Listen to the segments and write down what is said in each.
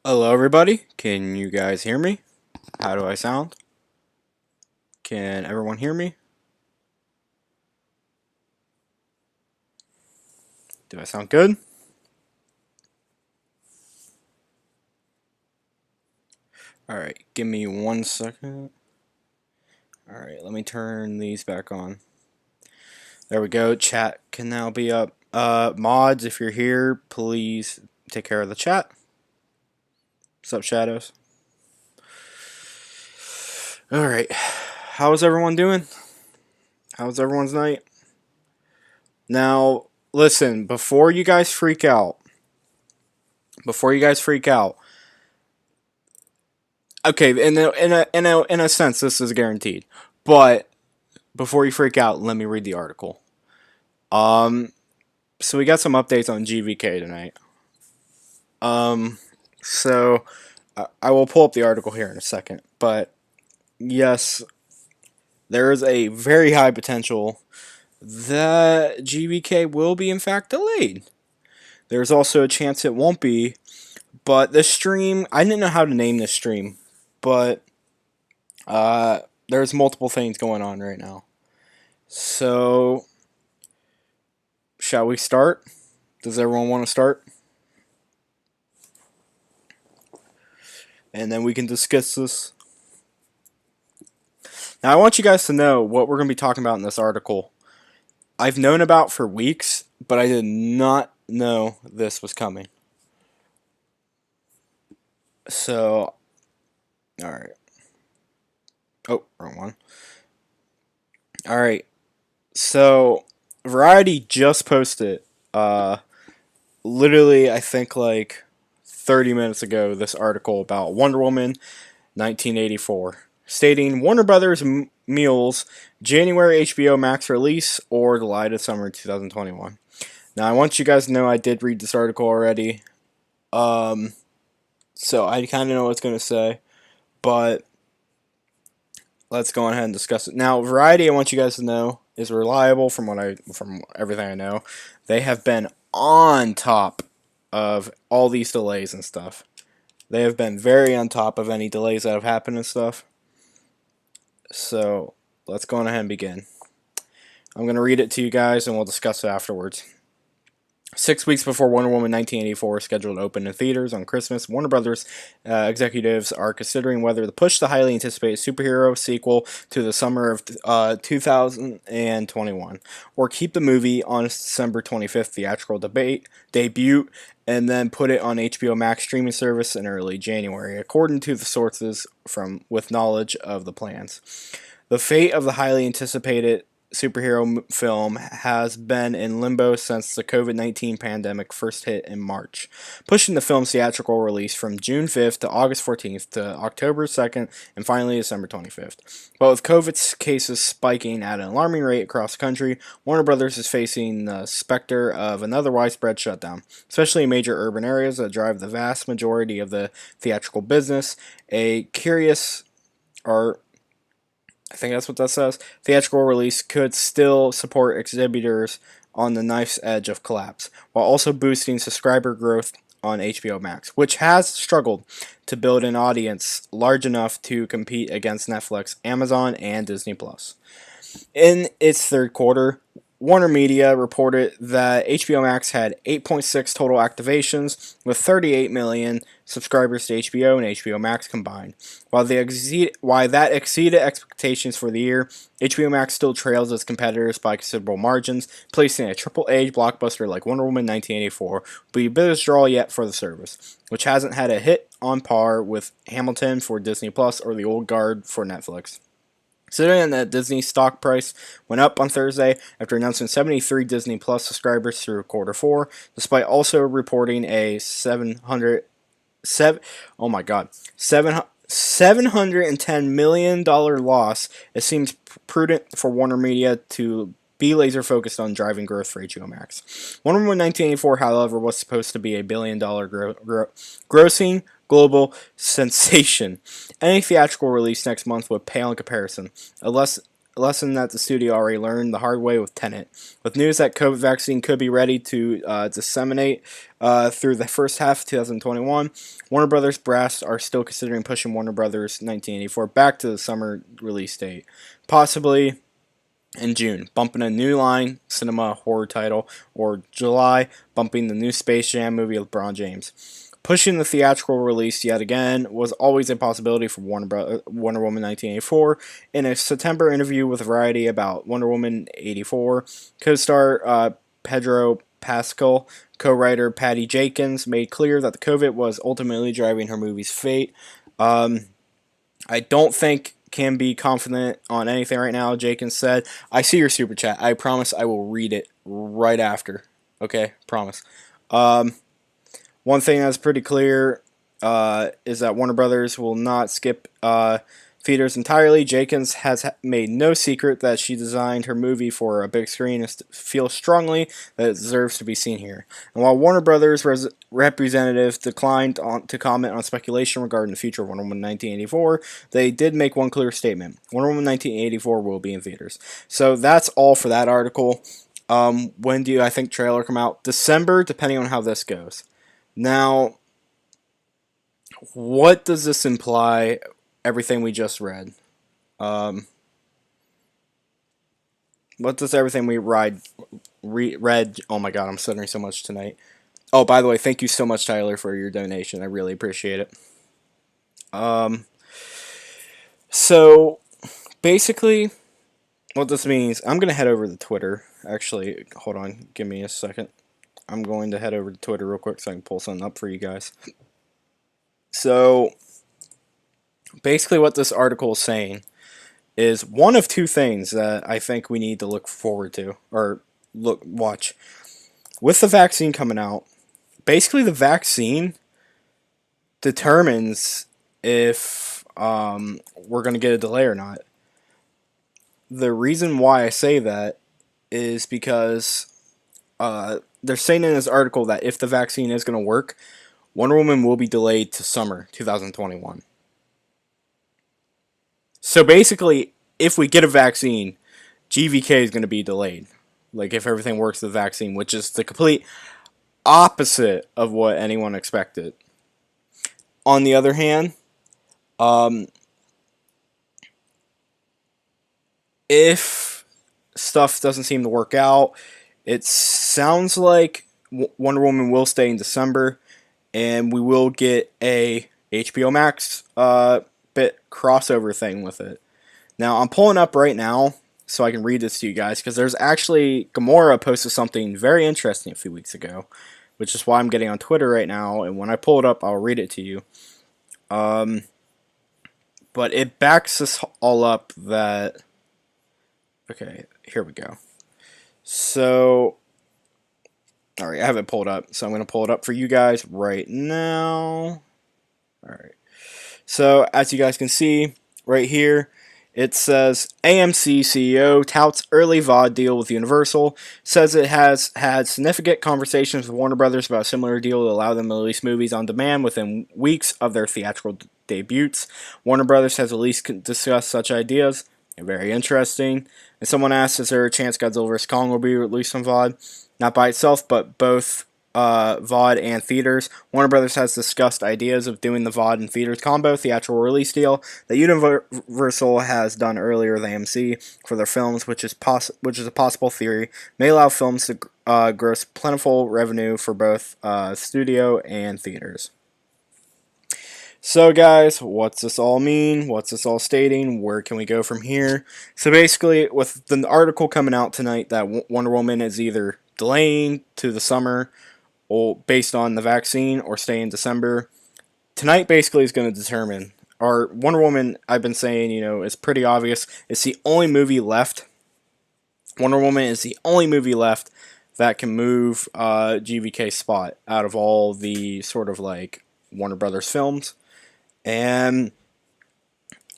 Hello everybody, can you guys hear me? How do I sound? Can everyone hear me? Do I sound good? Alright, give me 1 second. Alright, let me turn these back on. There we go, chat can now be up. Mods, if you're here, please take care of the chat. What's up, Shadows? Alright, how's everyone doing? How's everyone's night? Now, listen, before you guys freak out, okay, in a sense, this is guaranteed. But before you freak out, let me read the article. So we got some updates on GVK tonight. So I will pull up the article here in a second. But yes, there is a very high potential that GVK will be in fact delayed. There's also a chance it won't be. But this stream, I didn't know how to name this stream, but there's multiple things going on right now. So, shall we start? Does everyone want to start? And then we can discuss this. Now, I want you guys to know what we're going to be talking about in this article. I've known about for weeks, but I did not know this was coming. So, alright. Oh, wrong one. Alright. So, Variety just posted, literally, I think like 30 minutes ago, this article about Wonder Woman 1984, stating Warner Brothers Mules January HBO Max release or July to summer 2021. Now, I want you guys to know I did read this article already, so I kind of know what it's going to say, but let's go ahead and discuss it. Now, Variety, I want you guys to know, is reliable from everything I know. They have been on top of all these delays and stuff. They have been very on top of any delays that have happened and stuff. So, let's go ahead and begin. I'm going to read it to you guys and we'll discuss it afterwards. 6 weeks before Wonder Woman 1984 is scheduled to open in theaters on Christmas, Warner Brothers executives are considering whether to push the highly anticipated superhero sequel to the summer of 2021, or keep the movie on its December 25th theatrical debut and then put it on HBO Max streaming service in early January, according to the sources with knowledge of the plans. The fate of the highly anticipated superhero film has been in limbo since the COVID-19 pandemic first hit in March, pushing the film's theatrical release from June 5th to August 14th to October 2nd and finally December 25th. But with COVID cases spiking at an alarming rate across the country, Warner Brothers is facing the specter of another widespread shutdown, especially in major urban areas that drive the vast majority of the theatrical business. I think that's what that says. Theatrical release could still support exhibitors on the knife's edge of collapse, while also boosting subscriber growth on HBO Max, which has struggled to build an audience large enough to compete against Netflix, Amazon, and Disney+. In its third quarter, Warner Media reported that HBO Max had 8.6 total activations, with 38 million subscribers to HBO and HBO Max combined. While that exceeded expectations for the year, HBO Max still trails its competitors by considerable margins, placing a triple-A blockbuster like Wonder Woman 1984 be the biggest draw yet for the service, which hasn't had a hit on par with Hamilton for Disney Plus or The Old Guard for Netflix. Considering that Disney's stock price went up on Thursday after announcing 73 Disney Plus subscribers through quarter four, despite also reporting a $710 million loss, it seems prudent for Warner Media to be laser focused on driving growth for HBO Max. Wonder Woman 1984, however, was supposed to be a $1 billion grossing global sensation. Any theatrical release next month would pale in comparison, lesson that the studio already learned the hard way with Tenet. With news that COVID vaccine could be ready to disseminate through the first half of 2021, Warner Brothers brass are still considering pushing Warner Brothers 1984 back to the summer release date, possibly in June, bumping a new line cinema horror title, or July, bumping the new Space Jam movie with LeBron James. Pushing the theatrical release yet again was always a possibility for Wonder Woman 1984. In a September interview with Variety about Wonder Woman 84, co-star Pedro Pascal, co-writer Patty Jenkins made clear that the COVID was ultimately driving her movie's fate. I don't think can be confident on anything right now, Jenkins said. I see your super chat. I promise I will read it right after. Okay, promise. One thing that's pretty clear is that Warner Brothers will not skip theaters entirely. Jenkins has made no secret that she designed her movie for a big screen and feels strongly that it deserves to be seen here. And while Warner Brothers representative declined to comment on speculation regarding the future of Wonder Woman 1984, they did make one clear statement. Wonder Woman 1984 will be in theaters. So that's all for that article. When do I think trailer come out? December, depending on how this goes. Now, what does this imply? Everything we just read. What does everything we read? Oh my god, I'm stuttering so much tonight. Oh, by the way, thank you so much, Tyler, for your donation. I really appreciate it. So basically, what this means, I'm gonna head over to Twitter. Actually, hold on, give me a second. I'm going to head over to Twitter real quick so I can pull something up for you guys. So basically what this article is saying is one of two things that I think we need to look forward to, or watch. With the vaccine coming out, basically the vaccine determines if we're going to get a delay or not. The reason why I say that is because they're saying in this article that if the vaccine is going to work, Wonder Woman will be delayed to summer 2021. So basically, if we get a vaccine, GVK is going to be delayed. Like if everything works with the vaccine, which is the complete opposite of what anyone expected. On the other hand, if stuff doesn't seem to work out, it sounds like Wonder Woman will stay in December, and we will get a HBO Max bit crossover thing with it. Now, I'm pulling up right now so I can read this to you guys, because there's actually, Gomorrah posted something very interesting a few weeks ago, which is why I'm getting on Twitter right now, and when I pull it up, I'll read it to you. But it backs this all up that... Okay, here we go. So, alright, I have it pulled up, so I'm going to pull it up for you guys right now. Alright. So, as you guys can see, right here, it says, AMC CEO touts early VOD deal with Universal, says it has had significant conversations with Warner Brothers about a similar deal to allow them to release movies on demand within weeks of their theatrical debuts. Warner Brothers has at least discussed such ideas. They're very interesting. And someone asked, is there a chance Godzilla vs. Kong will be released on VOD? Not by itself, but both VOD and theaters. Warner Brothers has discussed ideas of doing the VOD and theaters combo theatrical release deal that Universal has done earlier with AMC for their films, which is a possible theory. May allow films to gross plentiful revenue for both studio and theaters. So guys, what's this all mean? What's this all stating? Where can we go from here? So basically, with the article coming out tonight that Wonder Woman is either delaying to the summer or based on the vaccine, or stay in December, tonight basically is going to determine. Our Wonder Woman, I've been saying, is pretty obvious. It's the only movie left. Wonder Woman is the only movie left that can move GVK's spot out of all the sort of like Warner Brothers films. And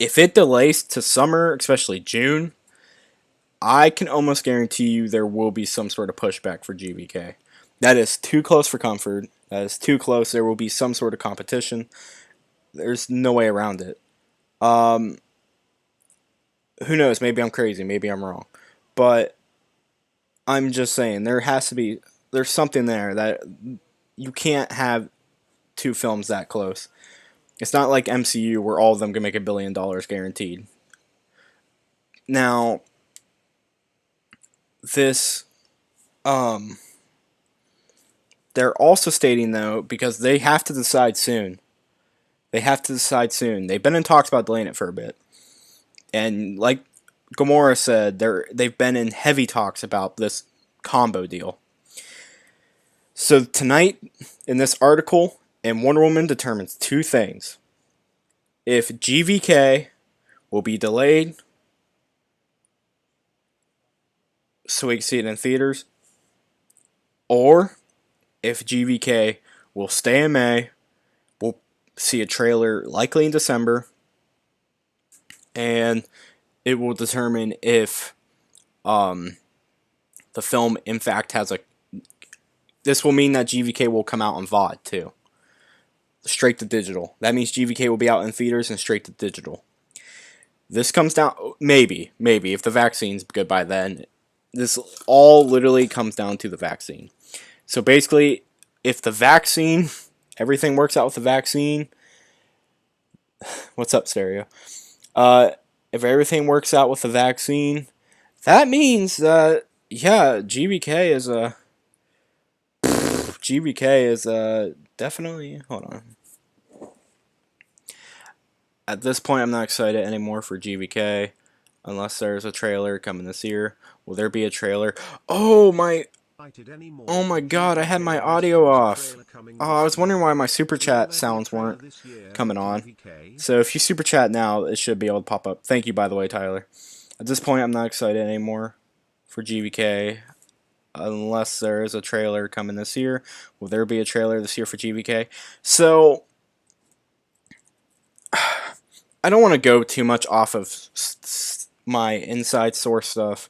if it delays to summer, especially June, I can almost guarantee you there will be some sort of pushback for GVK. That is too close for comfort. That is too close. There will be some sort of competition. There's no way around it. Who knows? Maybe I'm crazy. Maybe I'm wrong. But I'm just saying there has to be there's something there that you can't have two films that close. It's not like MCU where all of them can make $1 billion guaranteed. Now, this um they're also stating though because they have to decide soon. They have to decide soon. They've been in talks about delaying it for a bit. And like Gamora said, they've been in heavy talks about this combo deal. So tonight, in this article, and Wonder Woman determines two things: if GVK will be delayed so we can see it in theaters, or if GVK will stay in May, we'll see a trailer likely in December, and it will determine if the film in fact has a. This will mean that GVK will come out on VOD too, straight to digital. That means GVK will be out in theaters and straight to digital. This comes down, maybe if the vaccine's good by then. This all literally comes down to the vaccine. So basically, if the vaccine, everything works out with the vaccine. What's up, Stereo? If everything works out with the vaccine, that means that yeah, GVK is definitely. Hold on. At this point, I'm not excited anymore for GVK, unless there's a trailer coming this year. Will there be a trailer? Oh my god, I had my audio off. Oh, I was wondering why my super chat sounds weren't coming on. So if you super chat now, it should be able to pop up. Thank you, by the way, Tyler. At this point, I'm not excited anymore for GVK, unless there is a trailer coming this year. Will there be a trailer this year for GVK? So I don't want to go too much off of my inside source stuff.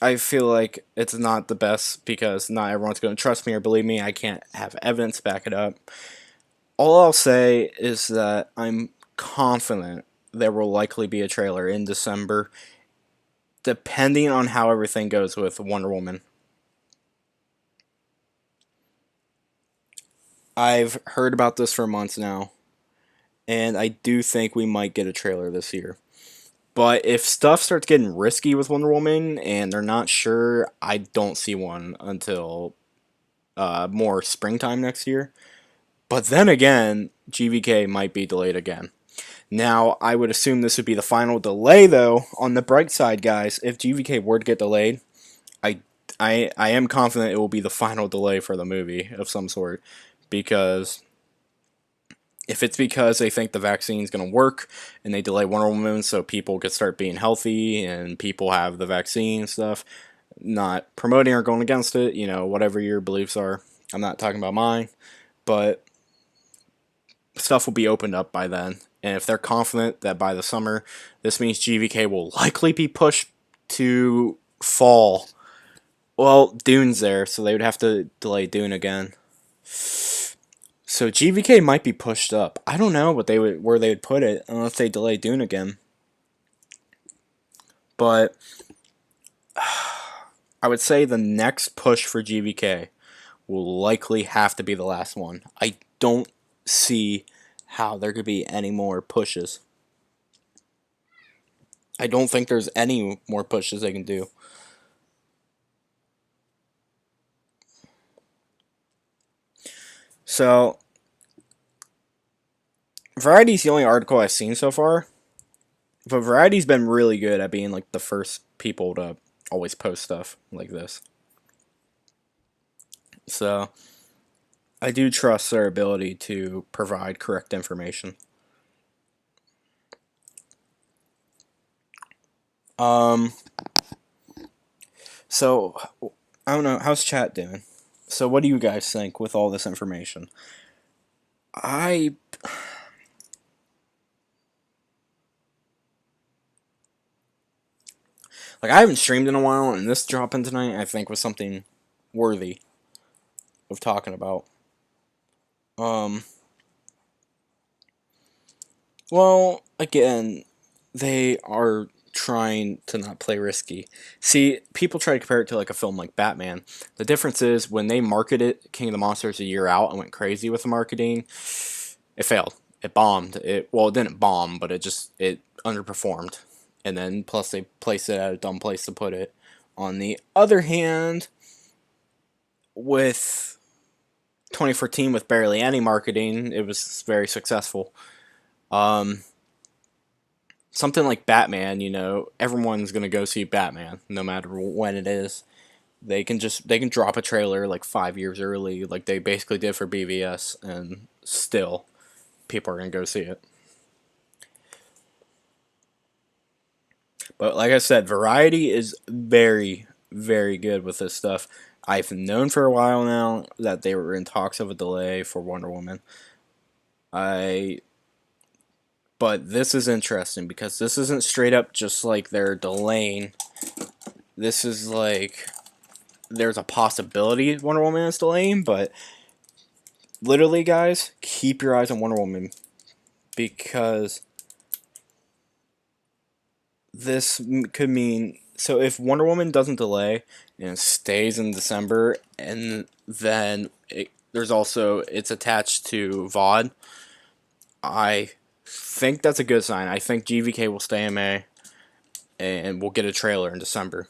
I feel like it's not the best because not everyone's going to trust me or believe me. I can't have evidence to back it up. All I'll say is that I'm confident there will likely be a trailer in December, depending on how everything goes with Wonder Woman. I've heard about this for months now, and I do think we might get a trailer this year. But if stuff starts getting risky with Wonder Woman and they're not sure, I don't see one until more springtime next year. But then again, GVK might be delayed again. Now, I would assume this would be the final delay, though. On the bright side, guys, if GVK were to get delayed, I, I am confident it will be the final delay for the movie of some sort. Because if it's because they think the vaccine is going to work and they delay Wonder Woman so people can start being healthy and people have the vaccine and stuff, not promoting or going against it, whatever your beliefs are. I'm not talking about mine, but stuff will be opened up by then. And if they're confident that by the summer, this means GVK will likely be pushed to fall. Well, Dune's there, so they would have to delay Dune again. So GVK might be pushed up. I don't know where they would put it unless they delay Dune again. But I would say the next push for GVK will likely have to be the last one. I don't see how there could be any more pushes. I don't think there's any more pushes they can do. So, Variety's the only article I've seen so far. But Variety's been really good at being like the first people to always post stuff like this. So, I do trust their ability to provide correct information. So, I don't know, how's chat doing? So, what do you guys think with all this information? I haven't streamed in a while, and this dropping tonight, I think, was something worthy of talking about. Well, again, they are trying to not play risky. See, people try to compare it to like a film like Batman. The difference is when they marketed King of the Monsters a year out and went crazy with the marketing, it failed. It bombed. It didn't bomb, but it underperformed. And then plus they placed it at a dumb place to put it. On the other hand, with 2014 with barely any marketing, it was very successful. Um, Something like Batman, everyone's gonna go see Batman no matter when it is. They can drop a trailer like 5 years early, like they basically did for BVS, and still people are gonna go see it. But like I said, Variety is very, very good with this stuff. I've known for a while now that they were in talks of a delay for Wonder Woman. I But this is interesting because this isn't straight up just like they're delaying. This is like there's a possibility Wonder Woman is delaying, but literally, guys, keep your eyes on Wonder Woman because could mean so if Wonder Woman doesn't delay and it stays in December, and then there's also it's attached to VOD. I think that's a good sign. I think GVK will stay in May, and we'll get a trailer in December.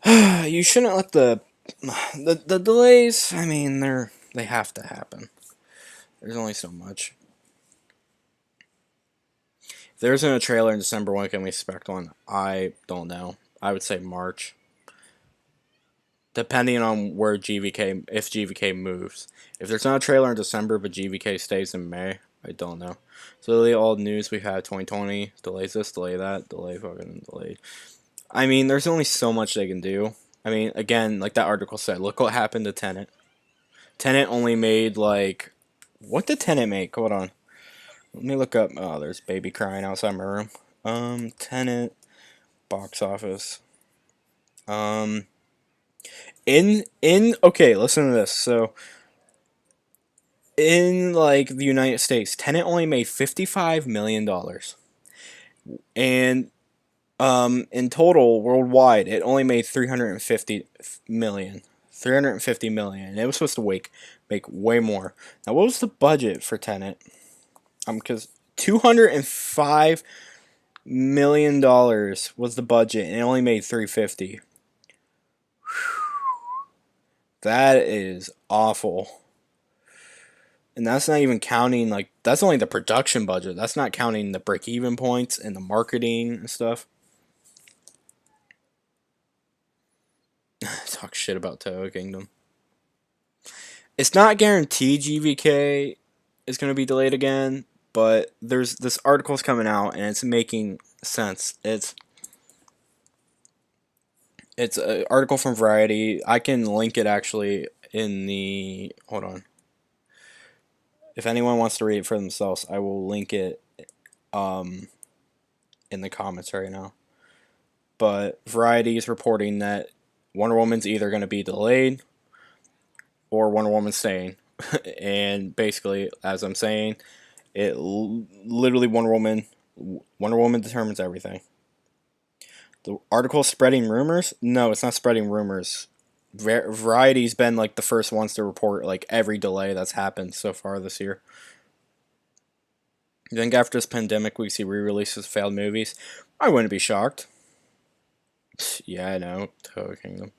You shouldn't let the delays. I mean, they have to happen. There's only so much. If there isn't a trailer in December, when can we expect one? I don't know. I would say March, depending on where GVK if GVK moves. If there's not a trailer in December, but GVK stays in May, I don't know. So literally all the news we've had 2020 delays this, delay that, delay fucking delay. I mean, there's only so much they can do. I mean, again, like that article said, look what happened to Tenet. Tenet only made like, what did Tenet make? Hold on, let me look up. Oh, there's baby crying outside my room. Tenet box office. Um, in okay, listen to this. So in like the United States, Tenet only made $55 million, and in total worldwide, it only made 350 million. 350 million. And it was supposed to make way more. Now, what was the budget for Tenet? Because $205 million was the budget, and it only made 350. That is awful. And that's not even counting like that's only the production budget. That's not counting the break even points and the marketing and stuff. Talk shit about Toho Kingdom. It's not guaranteed GVK is going to be delayed again, but there's this article's coming out and it's making sense. It's an article from Variety. I can link it actually in the hold on. If anyone wants to read it for themselves, I will link it um, in the comments right now. But Variety is reporting that Wonder Woman's either going to be delayed or Wonder Woman's staying. And basically, as I'm saying, literally Wonder Woman determines everything. The article spreading rumors? No, it's not spreading rumors. Variety's been like the first ones to report like every delay that's happened so far this year. You think after this pandemic we see re-releases of failed movies? I wouldn't be shocked. Yeah, I know. Toho Kingdom.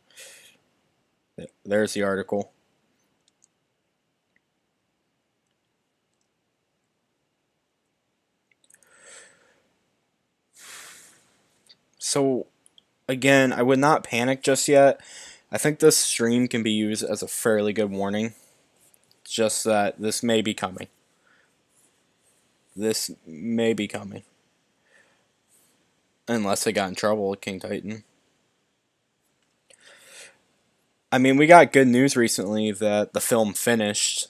There's the article. So, again, I would not panic just yet. I think this stream can be used as a fairly good warning. Just that this may be coming. This may be coming. Unless they got in trouble with King Titan. I mean, we got good news recently that the film finished.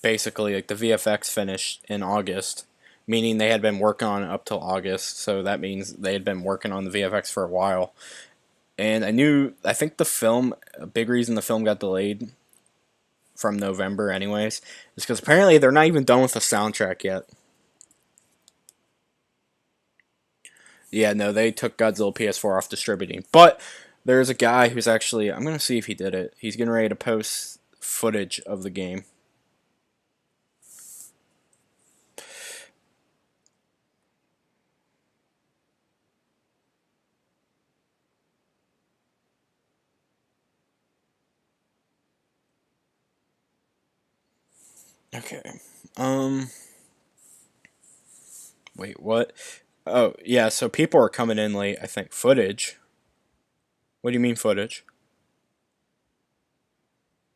Basically, like the VFX finished in August. Meaning they had been working on it up till August. So that means they had been working on the VFX for a while. And I think the film, a big reason the film got delayed from November, anyways, is because apparently they're not even done with the soundtrack yet. Yeah, no, they took Godzilla PS4 off distributing. But there's a guy who's actually, I'm going to see if he did it. He's getting ready to post footage of the game. Okay. Um, Wait, what? Oh, yeah, so people are coming in late, I think. Footage? What do you mean footage?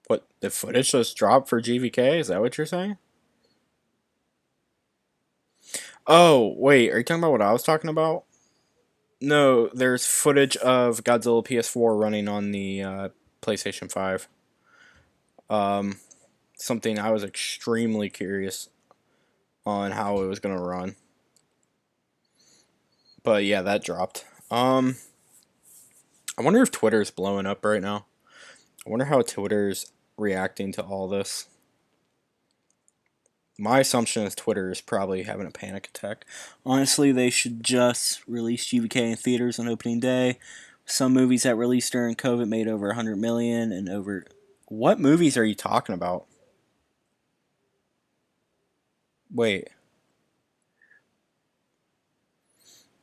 What, the footage just dropped for GVK? Is that what you're saying? Oh, wait, are you talking about what I was talking about? No, there's footage of Godzilla PS4 running on the PlayStation 5. Um, Something I was extremely curious on how it was going to run. But yeah, that dropped. I wonder if Twitter's blowing up right now. I wonder how Twitter's reacting to all this. My assumption is Twitter is probably having a panic attack. Honestly, they should just release GVK in theaters on opening day. Some movies that released during COVID made over 100 million and over. What movies are you talking about? Wait.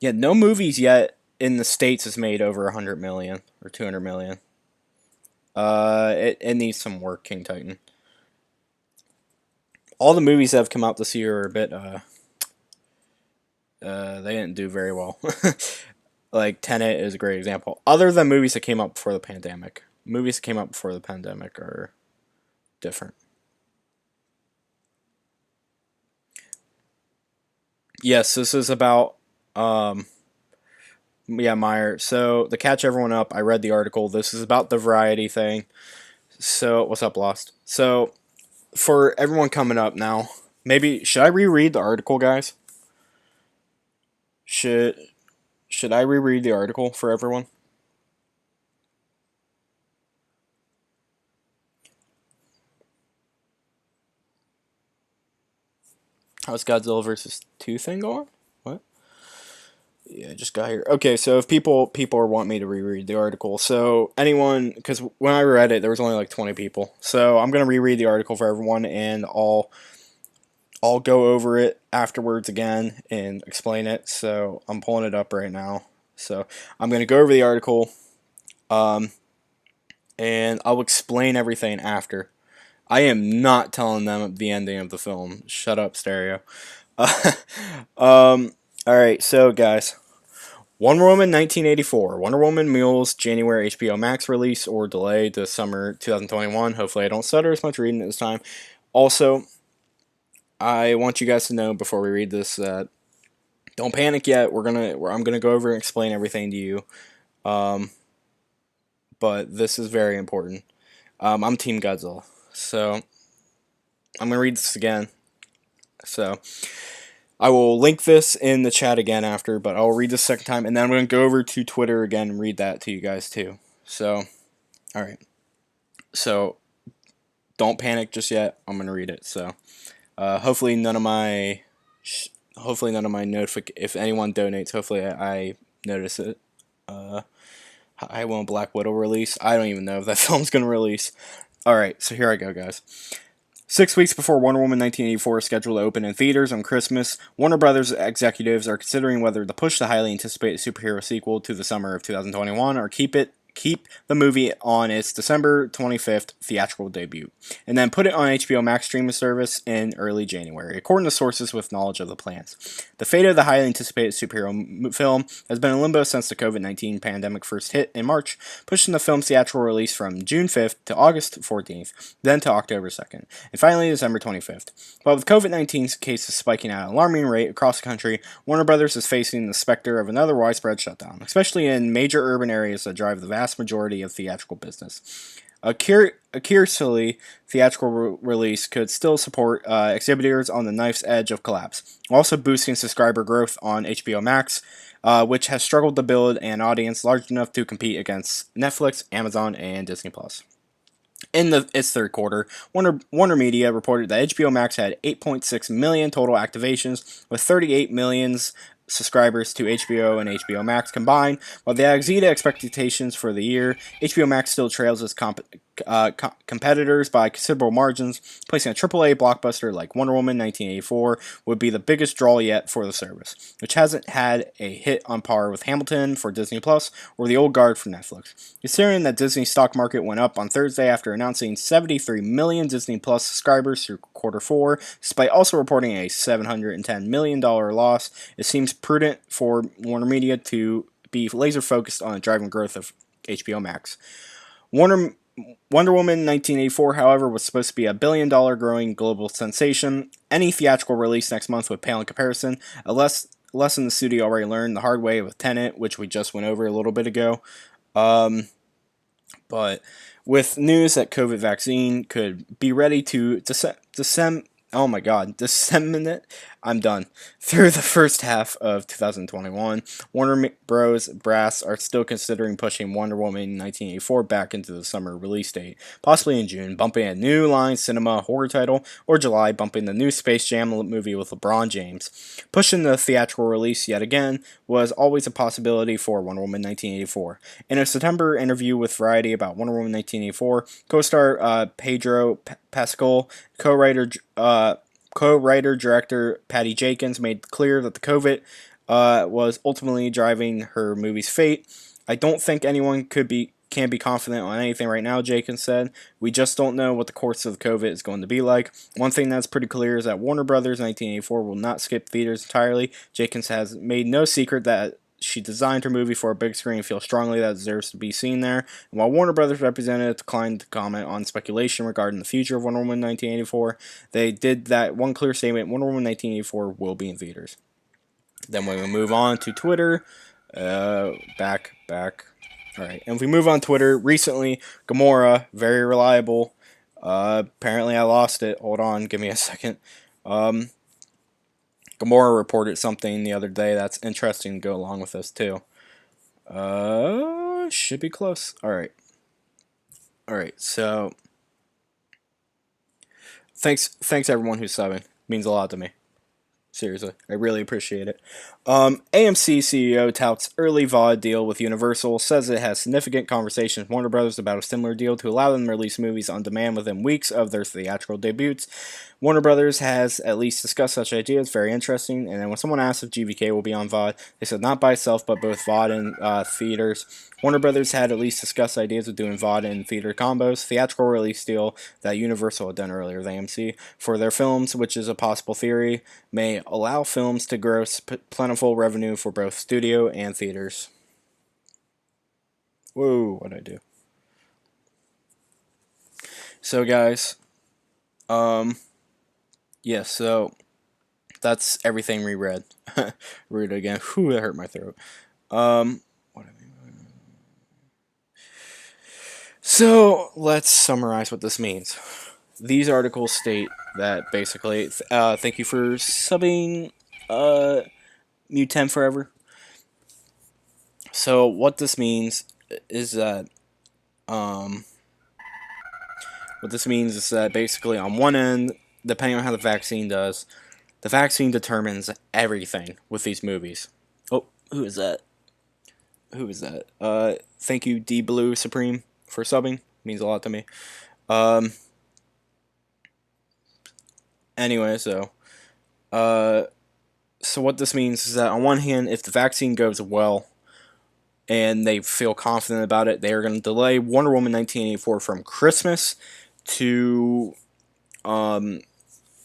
Yeah, no movies yet in the States has made over 100 million or 200 million. It needs some work, King Titan. All the movies that have come out this year are a bit, they didn't do very well. Like, Tenet is a great example. Other than movies that came out before the pandemic. Movies that came out before the pandemic are different. Yes, this is about, um, yeah, Meyer. So, to catch everyone up, I read the article. This is about the variety thing. So, what's up, Lost? So, for everyone coming up now, maybe, should I reread the article, guys? Should should I reread the article for everyone? How's Godzilla versus 2 thing going? What? Yeah, I just got here. Okay, so if people are wanting me to reread the article, so anyone, because when I read it, there was only like 20 people, so I'm gonna reread the article for everyone, and I'll go over it afterwards again and explain it. So I'm pulling it up right now. So I'm gonna go over the article, um, and I'll explain everything after. I am not telling them the ending of the film. Shut up, stereo. All right, so guys, Wonder Woman 1984. Wonder Woman Mules January HBO Max release or delay to summer 2021. Hopefully, I don't stutter as much reading it this time. Also, I want you guys to know before we read this that don't panic yet. I'm gonna go over and explain everything to you. Um, but this is very important. I'm Team Godzilla, so I'm gonna read this again. So I will link this in the chat again after, but I'll read this second time, and then I'm going to go over to Twitter again and read that to you guys too. So, all right. So, don't panic just yet. I'm going to read it. So, hopefully none of my, if anyone donates, hopefully I notice it. I want Black Widow release. I don't even know if that film's going to release. All right. So here I go, guys. 6 weeks before Wonder Woman 1984 is scheduled to open in theaters on Christmas, Warner Brothers executives are considering whether to push the highly anticipated superhero sequel to the summer of 2021 or keep the movie on its December 25th theatrical debut, and then put it on HBO Max streaming service in early January, according to sources with knowledge of the plans. The fate of the highly anticipated superhero film has been in limbo since the COVID-19 pandemic first hit in March, pushing the film's theatrical release from June 5th to August 14th, then to October 2nd, and finally December 25th. But with COVID-19 cases spiking at an alarming rate across the country, Warner Brothers is facing the specter of another widespread shutdown, especially in major urban areas that drive the vast majority of theatrical business. A curiously, theatrical release could still support exhibitors on the knife's edge of collapse, also boosting subscriber growth on HBO Max, which has struggled to build an audience large enough to compete against Netflix, Amazon, and Disney Plus. In its third quarter, Warner Media reported that HBO Max had 8.6 million total activations, with 38 million subscribers to HBO and HBO Max combined. While they exceeded expectations for the year, HBO Max still trails its competitors by considerable margins, placing a AAA blockbuster like Wonder Woman 1984 would be the biggest draw yet for the service, which hasn't had a hit on par with Hamilton for Disney Plus or The Old Guard for Netflix. Considering that Disney's stock market went up on Thursday after announcing 73 million Disney Plus subscribers through quarter four, despite also reporting a $710 million loss, it seems prudent for Warner Media to be laser focused on driving growth of HBO Max. Wonder Woman 1984, however, was supposed to be a $1 billion growing global sensation. Any theatrical release next month would pale in comparison, a lesson the studio already learned the hard way with Tenet, which we just went over a little bit ago. But with news that COVID vaccine could be ready to disseminate, I'm done. Through the first half of 2021, Warner Bros. Brass are still considering pushing Wonder Woman 1984 back into the summer release date, possibly in June, bumping a New Line Cinema horror title, or July, bumping the new Space Jam movie with LeBron James. Pushing the theatrical release yet again was always a possibility for Wonder Woman 1984. In a September interview with Variety about Wonder Woman 1984, co-star Pedro Pascal, co-writer director Patty Jenkins made clear that the COVID was ultimately driving her movie's fate. I don't think anyone can be confident on anything right now, Jenkins said. We just don't know what the course of the COVID is going to be like. One thing that's pretty clear is that Warner Brothers 1984 will not skip theaters entirely. Jenkins has made no secret that she designed her movie for a big screen and feels strongly that it deserves to be seen there. And while Warner Brothers representative declined to comment on speculation regarding the future of Wonder Woman 1984, they did that one clear statement: Wonder Woman 1984 will be in theaters. Then we're going to move on to Twitter. Back. Alright, and if we move on Twitter, recently, Gomorrah, very reliable. Apparently I lost it. Hold on, give me a second. Gomorrah reported something the other day that's interesting to go along with this too. Should be close. Alright, so thanks everyone who's subbing. Means a lot to me. Seriously, I really appreciate it. AMC CEO touts early VOD deal with Universal, says it has significant conversations with Warner Bros. About a similar deal to allow them to release movies on demand within weeks of their theatrical debuts. Warner Brothers has at least discussed such ideas, very interesting. And then when someone asked if GVK will be on VOD, they said not by itself, but both VOD and theaters. Warner Brothers had at least discussed ideas of doing VOD and theater combos. Theatrical release deal that Universal had done earlier with AMC for their films, which is a possible theory, may allow films to gross plentiful revenue for both studio and theaters. Whoa, what'd I do? So guys, yeah, so that's everything reread. Read it again. Whew, that hurt my throat. So let's summarize what this means. These articles state that basically, thank you for subbing, Mute 10 Forever. So what this means is that, basically on one end, depending on how the vaccine does, the vaccine determines everything with these movies. Oh, who is that? Thank you, D Blue Supreme, for subbing. Means a lot to me. Anyway, so what this means is that on one hand, if the vaccine goes well and they feel confident about it, they are going to delay Wonder Woman 1984 from Christmas to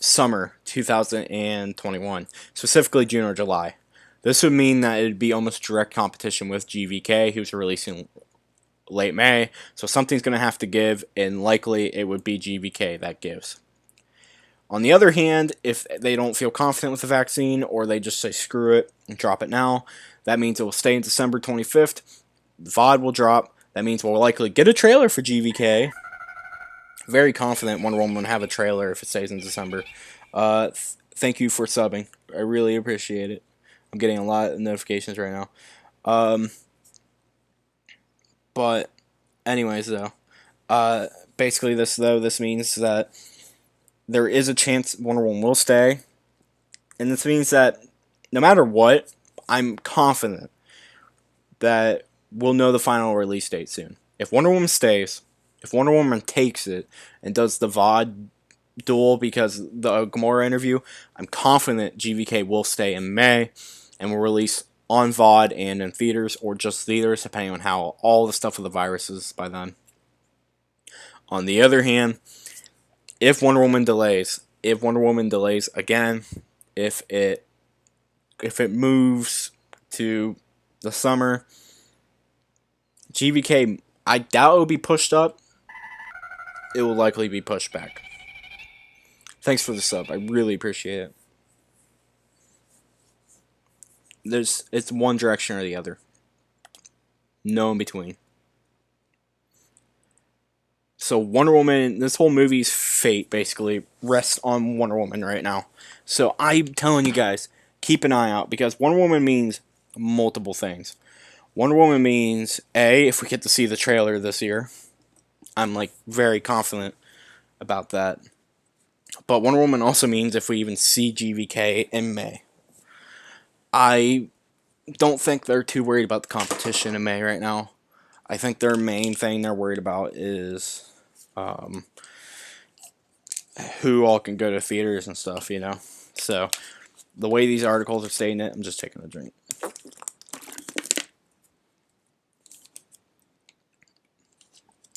summer 2021, specifically June or July. This would mean that it would be almost direct competition with GVK, who's releasing late May, so something's going to have to give, and likely it would be GVK that gives. On the other hand, if they don't feel confident with the vaccine, or they just say screw it and drop it now, that means it will stay in December 25th, the VOD will drop, that means we'll likely get a trailer for GVK, Very confident Wonder Woman will have a trailer if it stays in December. Thank you for subbing. I really appreciate it. I'm getting a lot of notifications right now. Um, but anyways, though, uh, basically this means that there is a chance Wonder Woman will stay, and this means that no matter what, I'm confident that we'll know the final release date soon. If Wonder Woman stays, if Wonder Woman takes it and does the VOD duel because the Gamora interview, I'm confident GVK will stay in May and will release on VOD and in theaters or just theaters, depending on how all the stuff with the virus is by then. On the other hand, if Wonder Woman delays again, if it moves to the summer, GVK, I doubt it will be pushed up. It will likely be pushed back. Thanks for the sub. I really appreciate it. It's one direction or the other. No in between. So Wonder Woman, this whole movie's fate basically rests on Wonder Woman right now. So I'm telling you guys, keep an eye out because Wonder Woman means multiple things. Wonder Woman means if we get to see the trailer this year, I'm like very confident about that. But Wonder Woman also means if we even see GVK in May. I don't think they're too worried about the competition in May right now. I think their main thing they're worried about is who all can go to theaters and stuff, you know. So the way these articles are stating it, I'm just taking a drink.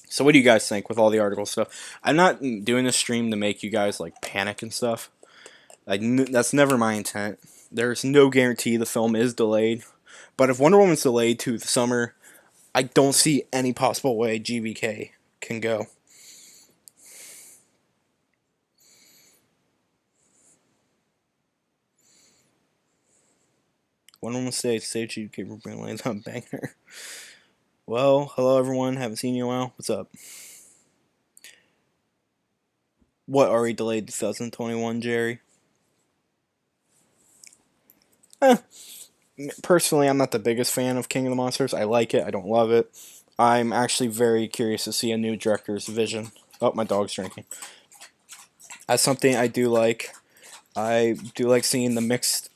So what do you guys think with all the article stuff? I'm not doing this stream to make you guys like panic and stuff. That's never my intent. There's no guarantee the film is delayed. But if Wonder Woman's delayed to the summer, I don't see any possible way GVK can go. Wonder Woman stays, save GVK for bringing lands on banger. Well, hello everyone. Haven't seen you in a while. What's up? What already delayed 2021, Jerry? Personally, I'm not the biggest fan of King of the Monsters. I like it. I don't love it. I'm actually very curious to see a new director's vision. Oh, my dog's drinking. That's something I do like. I do like seeing the mixed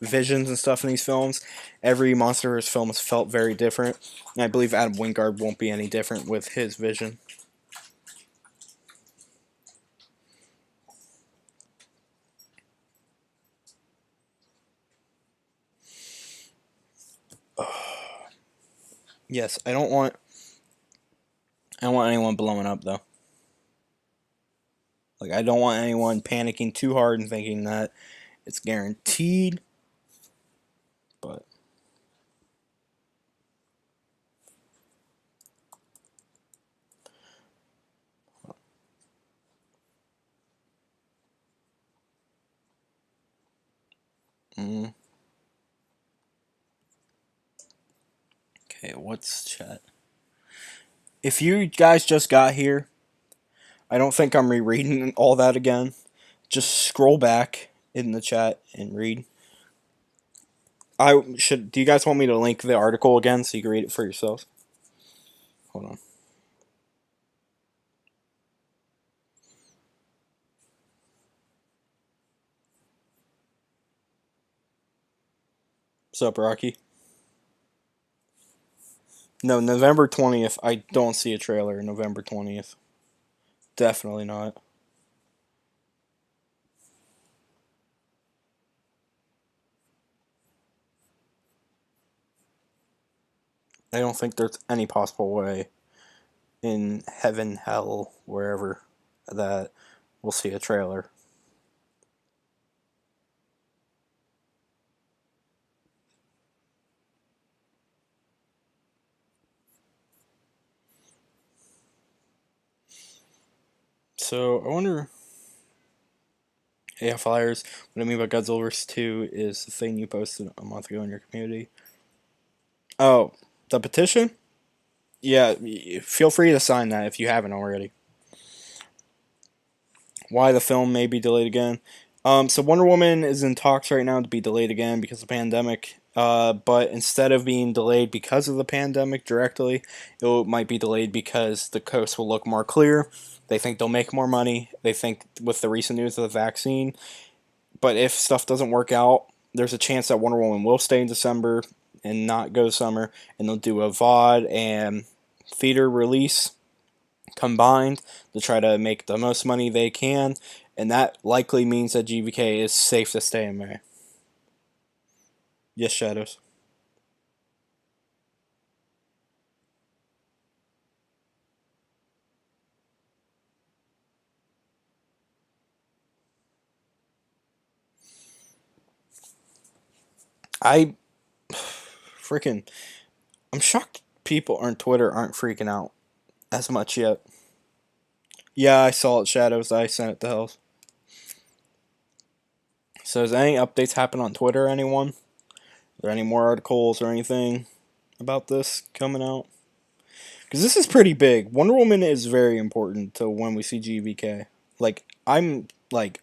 visions and stuff in these films. Every Monsterverse film has felt very different, and I believe Adam Wingard won't be any different with his vision. Yes, I don't want anyone blowing up though. Like I don't want anyone panicking too hard and thinking that it's guaranteed. But okay, what's chat? If you guys just got here, I don't think I'm rereading all that again. Just scroll back in the chat and read. Do you guys want me to link the article again so you can read it for yourselves? Hold on. What's up, Rocky? No, November 20th. I don't see a trailer. November 20th. Definitely not. I don't think there's any possible way in heaven, hell, wherever that we'll see a trailer. So I wonder. Hey, Flyers. What I mean by Godzilla 2 is the thing you posted a month ago in your community. Oh, the petition? Yeah, feel free to sign that if you haven't already. Why the film may be delayed again. So Wonder Woman is in talks right now to be delayed again because of the pandemic. But instead of being delayed because of the pandemic directly, it might be delayed because the coast will look more clear. They think they'll make more money. They think with the recent news of the vaccine. But if stuff doesn't work out, there's a chance that Wonder Woman will stay in December and not go summer, and they'll do a VOD and theater release combined to try to make the most money they can, and that likely means that GVK is safe to stay in May. Yes, Shadows. I freaking I'm shocked people on Twitter aren't freaking out as much yet. Yeah, I saw it, Shadows. I sent it to Hells. So, has any updates happen on Twitter? Anyone? Are there any more articles or anything about this coming out? Because this is pretty big. Wonder Woman is very important to when we see GVK. Like, I'm like,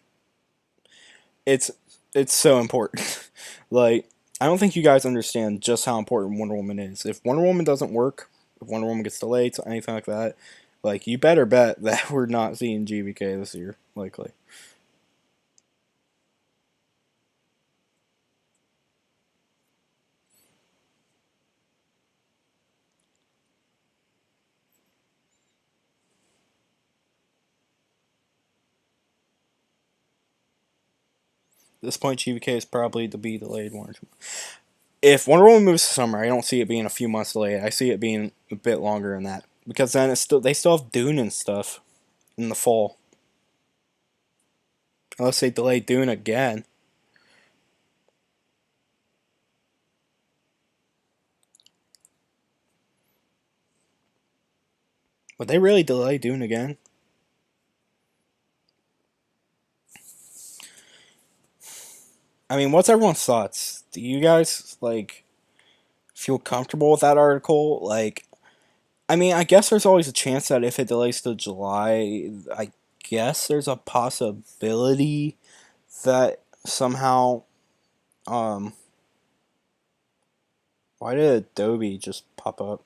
it's it's so important. Like, I don't think you guys understand just how important Wonder Woman is. If Wonder Woman doesn't work, if Wonder Woman gets delayed, anything like that, like you better bet that we're not seeing GVK this year, likely. At this point, GVK is probably to be delayed one or two. If Wonder Woman moves to summer, I don't see it being a few months delayed. I see it being a bit longer than that because then it's still they still have Dune and stuff in the fall. Unless they delay Dune again. Would they really delay Dune again? I mean, what's everyone's thoughts? Do you guys like feel comfortable with that article? Like, I mean, I guess there's always a chance that if it delays to July, I guess there's a possibility that somehow, um, why did Adobe just pop up?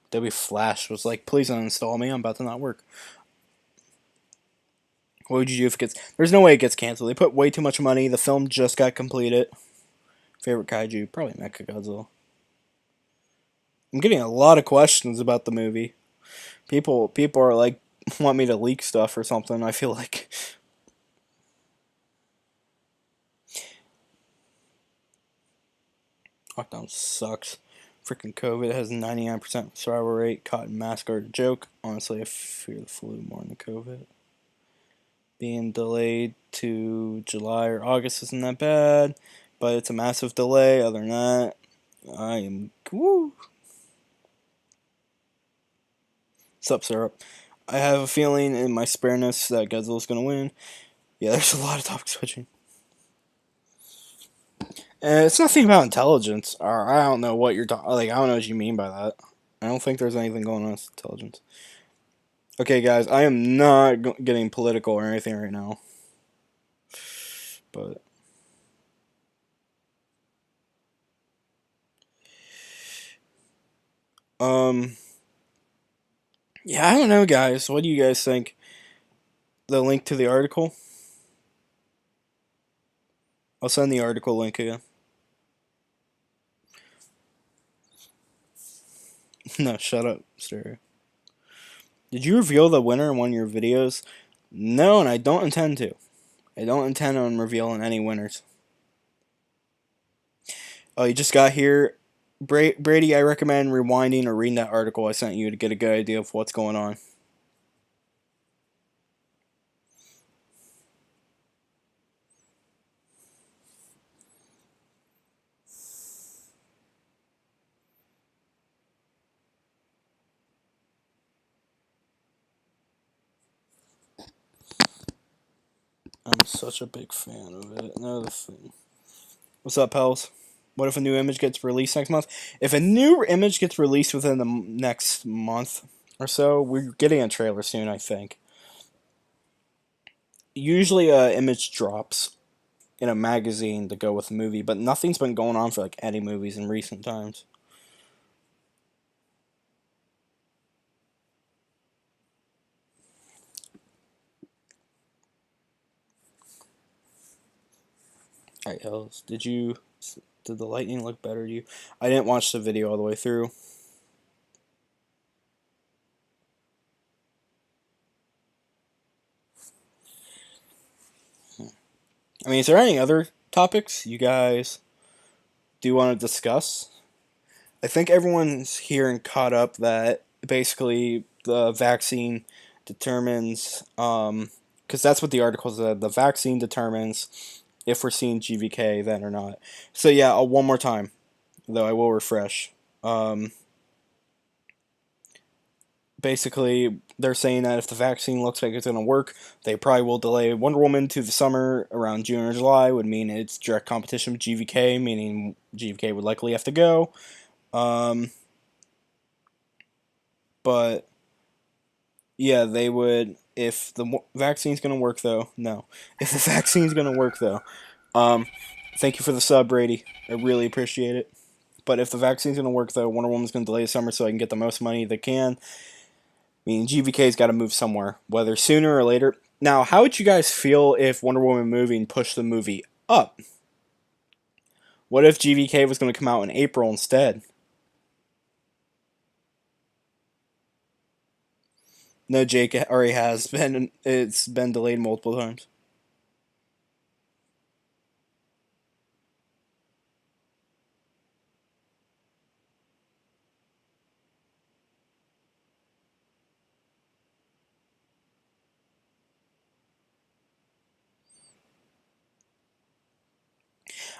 Adobe Flash was like, please uninstall me. I'm about to not work. What would you do if it gets? There's no way it gets canceled. They put way too much money. The film just got completed. Favorite kaiju? Probably Mechagodzilla. I'm getting a lot of questions about the movie. People are like want me to leak stuff or something. I feel like lockdown sucks. Freaking COVID has 99% survival rate. Cotton mask are a joke. Honestly, I fear the flu more than the COVID. Being delayed to July or August isn't that bad, but it's a massive delay. Other than that, I am woo. Sup, syrup. I have a feeling in my spareness that Godzilla's gonna win. Yeah, there's a lot of topic switching. And it's nothing about intelligence, or I don't know what you're talking. Like I don't know what you mean by that. I don't think there's anything going on with intelligence. Okay, guys, I am not getting political or anything right now, but um, yeah, I don't know, guys. What do you guys think? The link to the article. I'll send the article link again. No, shut up, Stereo. Did you reveal the winner in one of your videos? No, and I don't intend to. I don't intend on revealing any winners. Oh, you just got here. Brady, I recommend rewinding or reading that article I sent you to get a good idea of what's going on. I'm such a big fan of it. Another thing. What's up, pals? What if a new image gets released next month? If a new image gets released within the next month or so, we're getting a trailer soon, I think. Usually, image drops in a magazine to go with the movie, but nothing's been going on for like any movies in recent times. All right, Els, did the lightning look better to you? I didn't watch the video all the way through. I mean, is there any other topics you guys do want to discuss? I think everyone's here and caught up that basically the vaccine determines, because that's what the article said. The vaccine determines if we're seeing GVK then or not. So yeah, one more time, though I will refresh. Um, Basically, they're saying that if the vaccine looks like it's going to work, they probably will delay Wonder Woman to the summer around June or July. Would mean it's direct competition with GVK, meaning GVK would likely have to go. Um, but yeah, they would if the vaccine's going to work though. No, if the vaccine's going to work though. Um, Thank you for the sub, Brady. I really appreciate it. But if the vaccine's going to work though, Wonder Woman's going to delay the summer so I can get the most money they can. I mean, GVK's got to move somewhere, whether sooner or later. Now, how would you guys feel if Wonder Woman moving pushed the movie up? What if GVK was going to come out in April instead? No, Jake already has been. It's been delayed multiple times.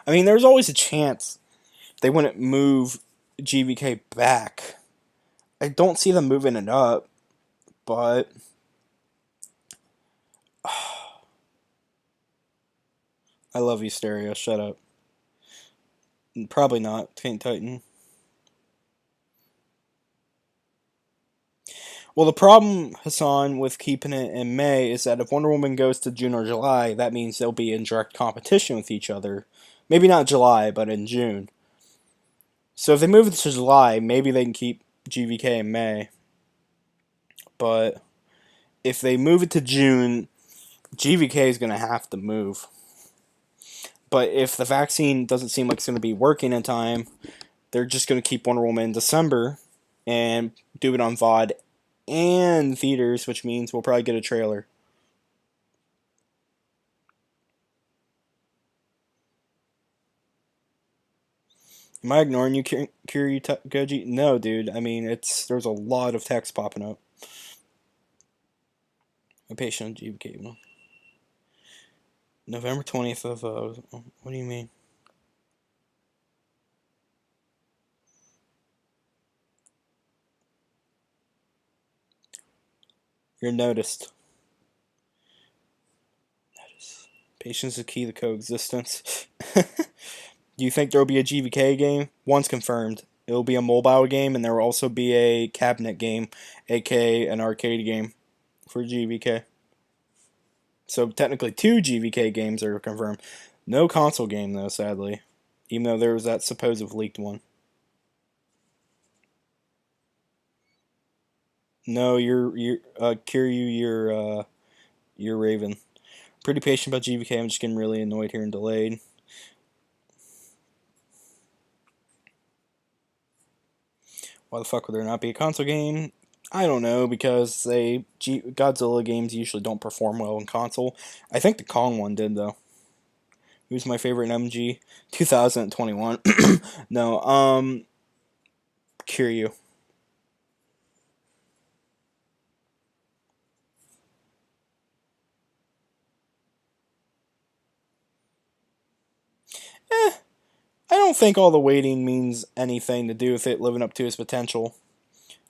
I mean, there's always a chance they wouldn't move GVK back. I don't see them moving it up, but I love you, Stereo. Shut up. Probably not. Teen Titan. Well, the problem, Hassan, with keeping it in May is that if Wonder Woman goes to June or July, that means they'll be in direct competition with each other. Maybe not July, but in June. So if they move it to July, maybe they can keep GVK in May. But if they move it to June, GVK is going to have to move. But if the vaccine doesn't seem like it's going to be working in time, they're just going to keep Wonder Woman in December and do it on VOD and theaters, which means we'll probably get a trailer. Am I ignoring you, Kiryu Goji? No, dude. I mean, there's a lot of text popping up. My patient GVK. November 20th of, what do you mean? You're noticed. Notice. Patience is key to coexistence. Do you think there will be a GVK game? Once confirmed. It will be a mobile game, and there will also be a cabinet game, aka an arcade game, for GVK. So technically, two GVK games are confirmed. No console game, though, sadly. Even though there was that supposed leaked one. No, you're Kiryu, you're Raven. Pretty patient about GVK. I'm just getting really annoyed here and delayed. Why the fuck would there not be a console game? I don't know, because Godzilla games usually don't perform well in console. I think the Kong one did though. Who's my favorite in MG? 2021. No, Kiryu. Eh, I don't think all the waiting means anything to do with it living up to its potential.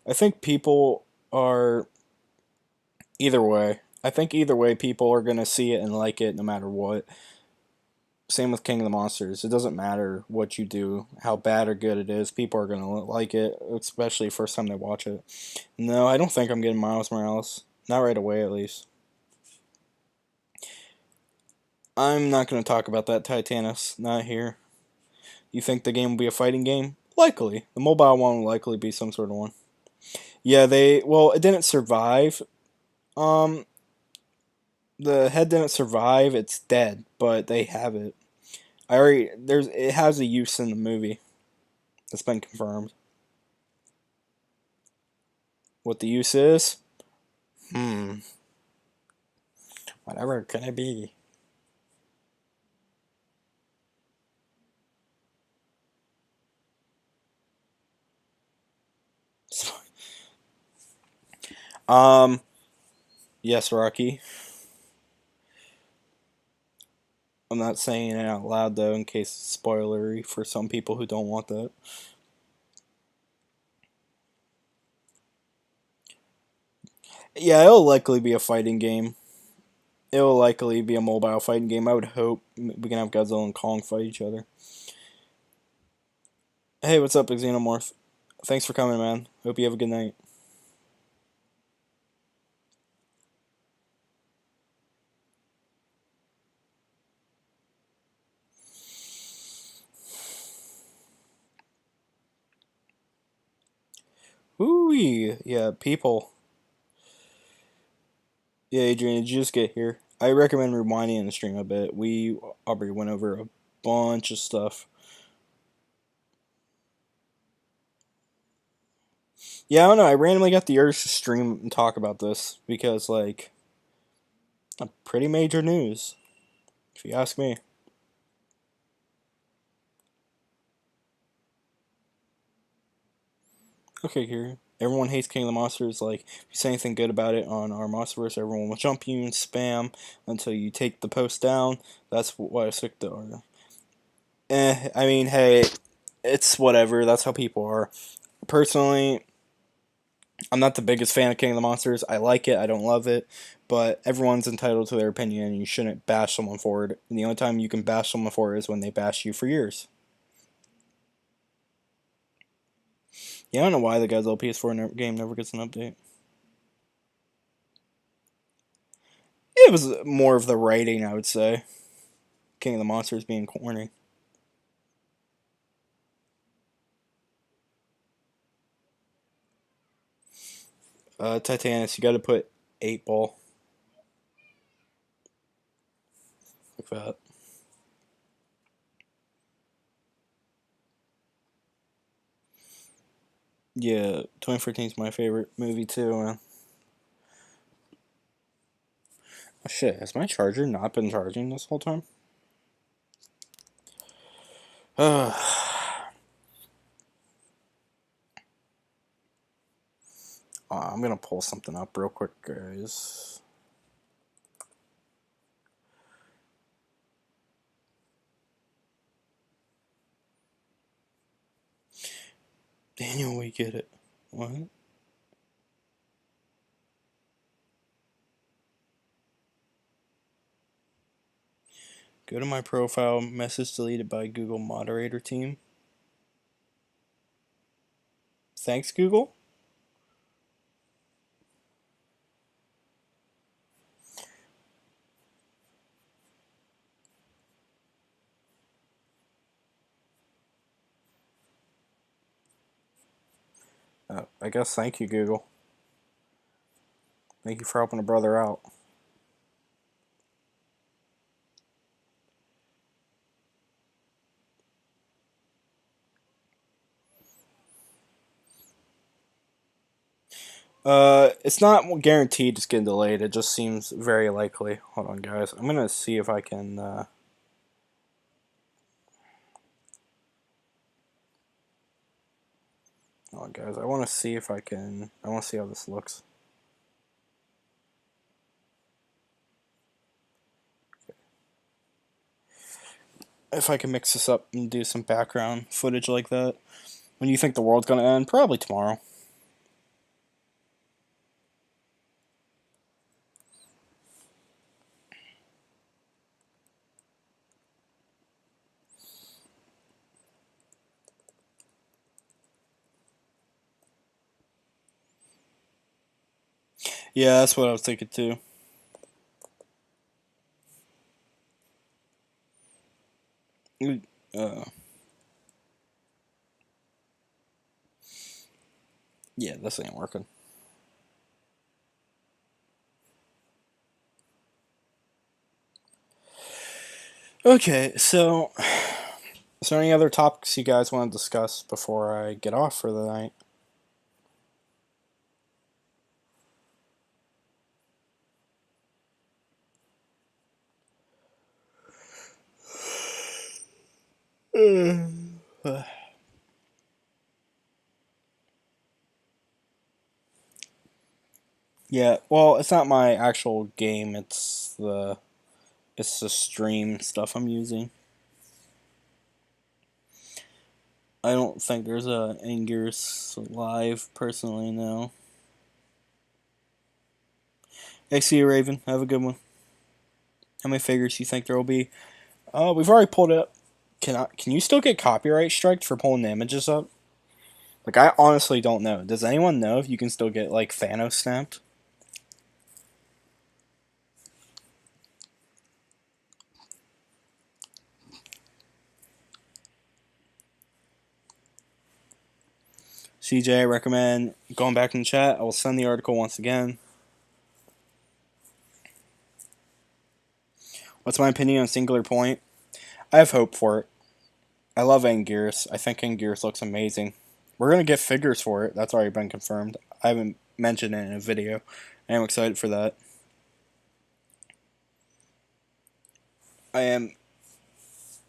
I think people are either way. I think either way people are gonna see it and like it no matter what. Same with King of the Monsters. It doesn't matter what you do, how bad or good it is. People are gonna like it, especially first time they watch it. No, I don't think I'm getting Miles Morales. Not right away, at least. I'm not gonna talk about that, Titanus. Not here. You think the game will be a fighting game? Likely. The mobile one will likely be some sort of one. Yeah, well, it didn't survive. Um, the head didn't survive. It's dead, but they have it. It has a use in the movie. It's been confirmed. What the use is? Hmm. Whatever can it be? Um. Yes, Rocky. I'm not saying it out loud though, in case it's spoilery for some people who don't want that. Yeah, it'll likely be a fighting game. It'll likely be a mobile fighting game. I would hope we can have Godzilla and Kong fight each other. Hey, what's up, Xenomorph? Thanks for coming, man. Hope you have a good night. Ooh, yeah, people. Yeah, Adrian, did you just get here? I recommend rewinding the stream a bit. Aubrey went over a bunch of stuff. Yeah, I don't know. I randomly got the urge to stream and talk about this because, like, pretty major news, if you ask me. Okay, here. Everyone hates King of the Monsters. Like, if you say anything good about it on our Monsterverse, everyone will jump you and spam until you take the post down. That's why I took the order. I mean, hey, it's whatever. That's how people are. Personally, I'm not the biggest fan of King of the Monsters. I like it. I don't love it. But everyone's entitled to their opinion, and you shouldn't bash someone for it. And the only time you can bash someone for it is when they bash you for years. Yeah, I don't know why the Godzilla PS4 game never gets an update. It was more of the writing, I would say. King of the Monsters being corny. Titanus, you gotta put 8 ball. Like that. Yeah, 2014 is my favorite movie too, man. Oh shit, has my charger not been charging this whole time? I'm gonna pull something up real quick, guys. Daniel, we get it. What? Go to my profile, message deleted by Google moderator team. Thanks, Google. I guess thank you, Google. Thank you for helping a brother out. It's not guaranteed it's getting delayed. It just seems very likely. Hold on, guys. I'm gonna see if I can. Hold on, guys. I want to see if I can. I want to see how this looks. If I can mix this up and do some background footage like that. When you think the world's gonna end? Probably tomorrow. Yeah, that's what I was thinking too. Uh, yeah, this ain't working. Okay, so is there any other topics you guys want to discuss before I get off for the night? Yeah, well, it's not my actual game. It's the stream stuff I'm using. I don't think there's a Anger's live personally. No. Hey, see you, Raven. Have a good one. How many figures you think there will be? We've already pulled it up. Can you still get copyright striked for pulling the images up? Like, I honestly don't know. Does anyone know if you can still get like Thanos snapped? CJ, I recommend going back in the chat. I will send the article once again. What's my opinion on Singular Point? I have hope for it. I love Anguirus. I think Anguirus looks amazing. We're gonna get figures for it. That's already been confirmed. I haven't mentioned it in a video. I am excited for that. I am.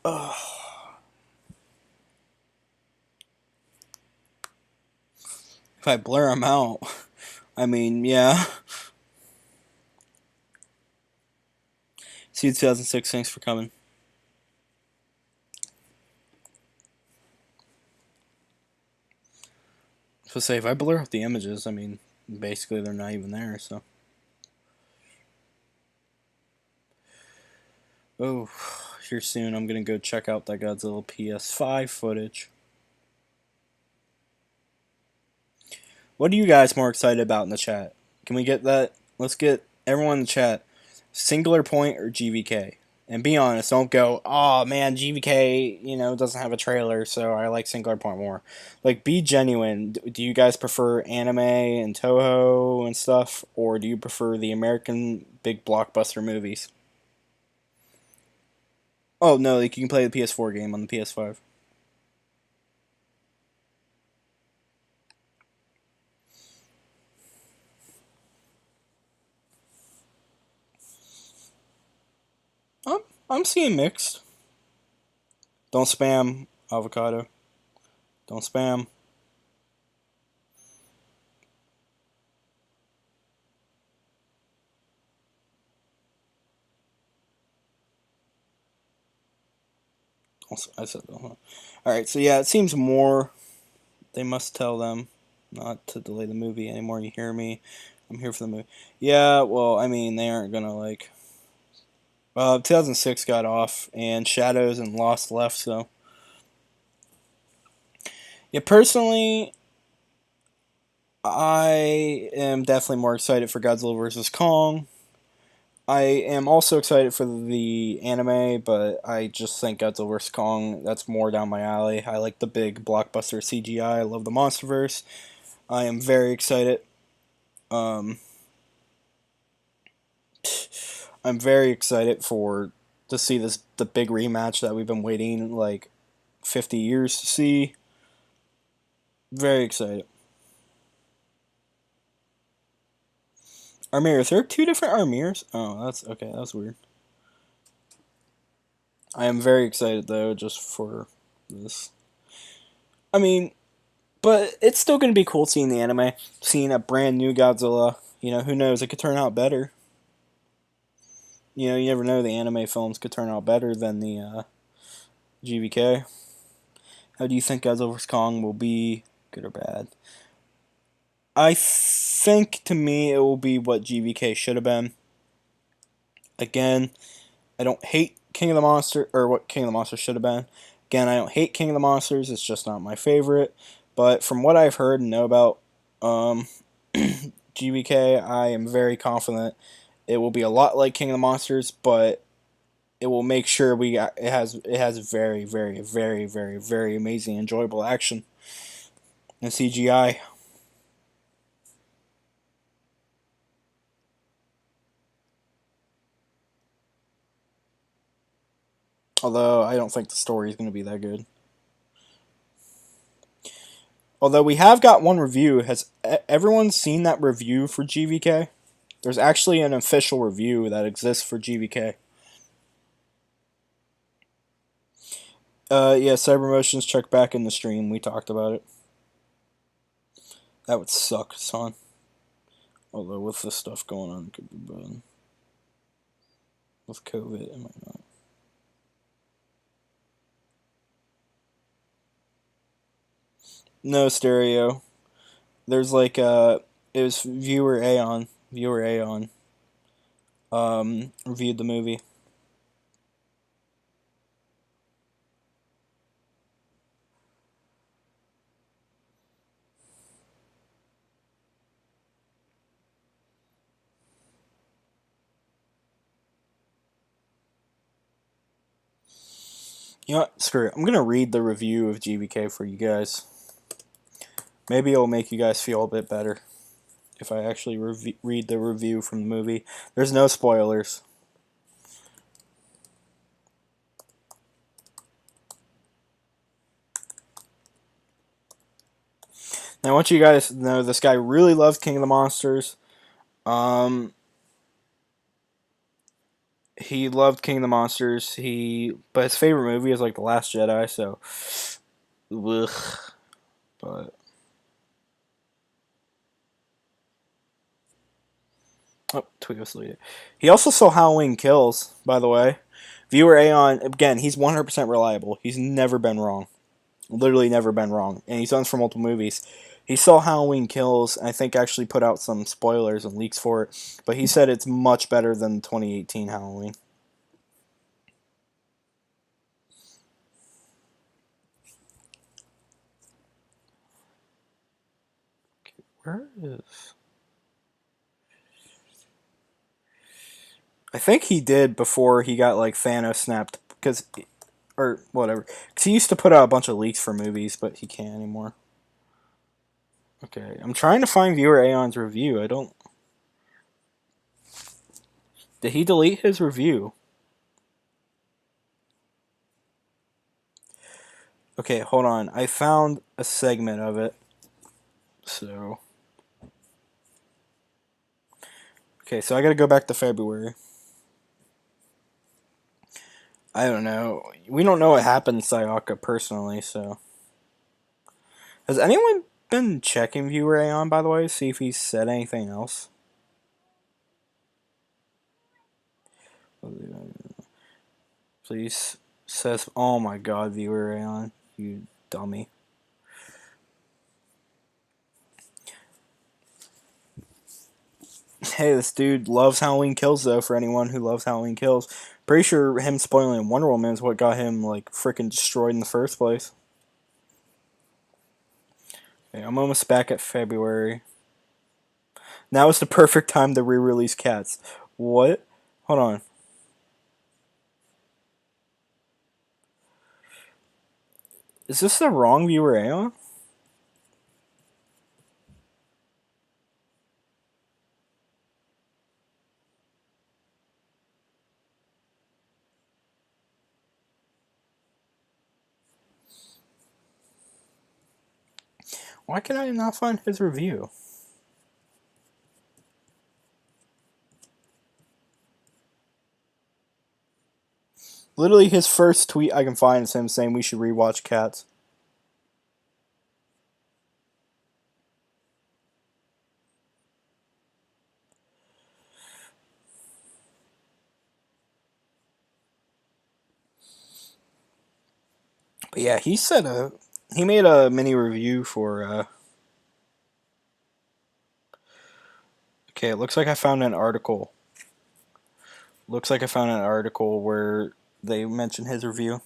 Ugh. If I blur them out, I mean, yeah. See you 2006. Thanks for coming. So say if I blur out the images, I mean, basically they're not even there. So. Oh, here soon. I'm gonna go check out that Godzilla PS5 footage. What are you guys more excited about in the chat? Can we get that? Let's get everyone in the chat. Singular Point or GVK? And be honest, don't go, oh man, GVK, doesn't have a trailer, so I like Singular Point more. Like, be genuine. Do you guys prefer anime and Toho and stuff, or do you prefer the American big blockbuster movies? Oh no, like you can play the PS4 game on the PS5. I'm, I'm seeing mixed. Don't spam avocado. Don't spam. I said, all right. So yeah, it seems more. They must tell them not to delay the movie anymore. You hear me? I'm here for the movie. Yeah. Well, I mean, they aren't gonna like. 2006 got off, and Shadows and Lost left. So yeah, personally, I am definitely more excited for Godzilla vs Kong. I am also excited for the anime, but I just think Godzilla vs. Kong, that's more down my alley. I like the big blockbuster CGI. I love the Monsterverse. I am very excited. Um, I'm very excited for to see the big rematch that we've been waiting like 50 years to see. Very excited. Armir, is there two different Armirs? Oh, that's okay. That's weird. I am very excited though, just for this. I mean, but it's still going to be cool seeing the anime, seeing a brand new Godzilla. Who knows? It could turn out better. You never know. The anime films could turn out better than the GVK. How do you think Godzilla vs Kong will be, good or bad? I think to me it will be what GVK should have been. Again, I don't hate King of the Monster or what King of the Monsters should have been. Again, I don't hate King of the Monsters. It's just not my favorite. But from what I've heard and know about, um, GBK, I am very confident it will be a lot like King of the Monsters, but it will make sure it has very very very very very amazing enjoyable action and CGI. Although I don't think the story is going to be that good. Although we have got one review. Has everyone seen that review for GVK? There's actually an official review that exists for GVK. Yeah, Cybermotions, check back in the stream. We talked about it. That would suck, son. Although with this stuff going on, it could be bad. With COVID, it might not. No stereo. There's like it was viewer Aeon reviewed the movie. You know what? Screw it. I'm gonna read the review of GBK for you guys. Maybe it'll make you guys feel a bit better if I actually read the review from the movie. There's no spoilers. Now, I want you guys to know this guy really loved King of the Monsters. He loved King of the Monsters. But his favorite movie is like The Last Jedi. So, ugh. But tweet was deleted. He also saw Halloween Kills, by the way. Viewer Aeon, again, he's 100% reliable. He's never been wrong. Literally never been wrong. And he's done this for multiple movies. He saw Halloween Kills, and I think actually put out some spoilers and leaks for it. But he said it's much better than 2018 Halloween. Okay, where is... I think he did before he got like Thanos snapped, because, or whatever. Because he used to put out a bunch of leaks for movies, but he can't anymore. Okay, I'm trying to find viewer Aeon's review. I don't. Did he delete his review? Okay, hold on. I found a segment of it. So. Okay, so I gotta go back to February. I don't know. We don't know what happened to Sayaka personally, so. Has anyone been checking viewer Aeon, by the way? See if he said anything else? Please says, oh my god, viewer Aeon, you dummy. Hey, this dude loves Halloween Kills, though, for anyone who loves Halloween Kills. Pretty sure him spoiling Wonder Woman is what got him, like, freaking destroyed in the first place. Okay, I'm almost back at February. Now is the perfect time to re-release Cats. What? Hold on. Is this the wrong viewer Aeon? Why can I not find his review? Literally, his first tweet I can find is him saying we should rewatch Cats. But yeah, he made a mini review for okay, it looks like I found an article. Looks like I found an article where they mention his review.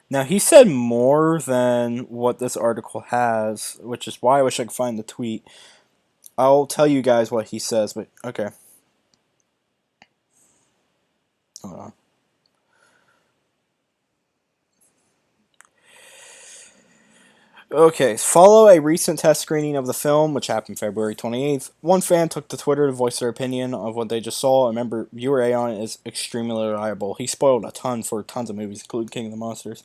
Now, he said more than what this article has, which is why I wish I could find the tweet. I'll tell you guys what he says, but okay. Hold on. Okay, follow a recent test screening of the film, which happened February 28th. One fan took to Twitter to voice their opinion of what they just saw. Remember, viewer Aeon is extremely reliable. He spoiled a ton for tons of movies, including King of the Monsters.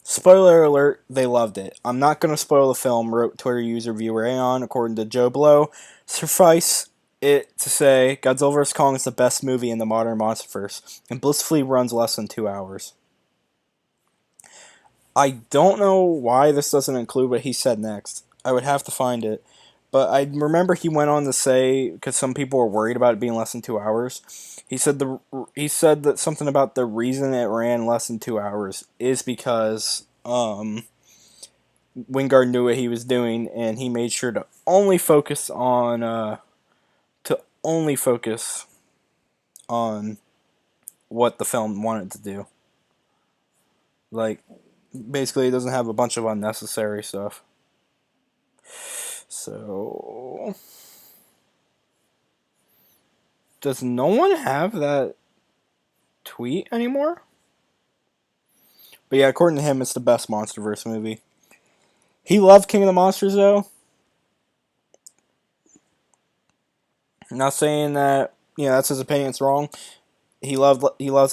Spoiler alert, they loved it. I'm not going to spoil the film, wrote Twitter user viewer Aeon, according to Joe Blow. Suffice it to say, Godzilla vs. Kong is the best movie in the modern Monsterverse, and blissfully runs less than 2 hours. I don't know why this doesn't include what he said next. I would have to find it. But I remember he went on to say, because some people were worried about it being less than 2 hours, he said that something about the reason it ran less than 2 hours is because Wingard knew what he was doing, and he made sure to only focus on what the film wanted to do. Like, basically, it doesn't have a bunch of unnecessary stuff. So, does no one have that tweet anymore? But yeah, according to him, it's the best Monsterverse movie. He loved King of the Monsters, though. I'm not saying that, that's his opinion, it's wrong. He loves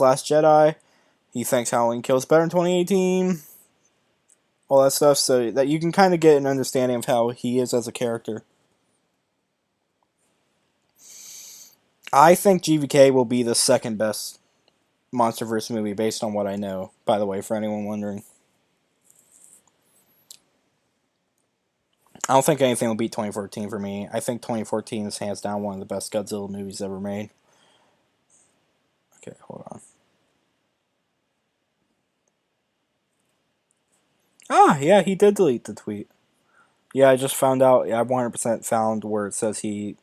Last Jedi. He thinks Halloween Kills better in 2018. All that stuff, so that you can kind of get an understanding of how he is as a character. I think GVK will be the second best Monsterverse movie based on what I know, by the way, for anyone wondering. I don't think anything will beat 2014 for me. I think 2014 is hands down one of the best Godzilla movies ever made. Okay, hold on. Ah, yeah, he did delete the tweet. Yeah, I just found out. Yeah, I 100% found where it says he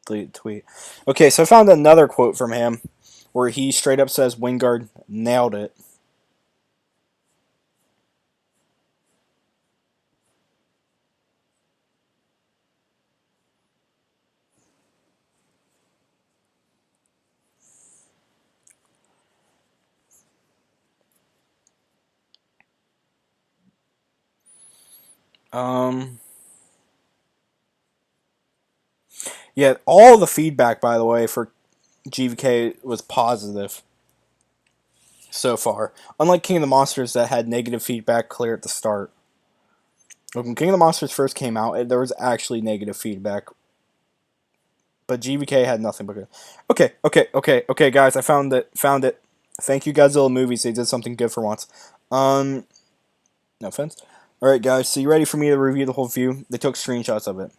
deleted the tweet. Okay, so I found another quote from him where he straight up says Wingard nailed it. Yeah, all the feedback, by the way, for GVK was positive so far. Unlike King of the Monsters that had negative feedback clear at the start. When King of the Monsters first came out, there was actually negative feedback. But GVK had nothing but good. Okay, guys, I found it. Thank you, Godzilla Movies. They did something good for once. No offense. Alright, guys, so you ready for me to review the whole view? They took screenshots of it.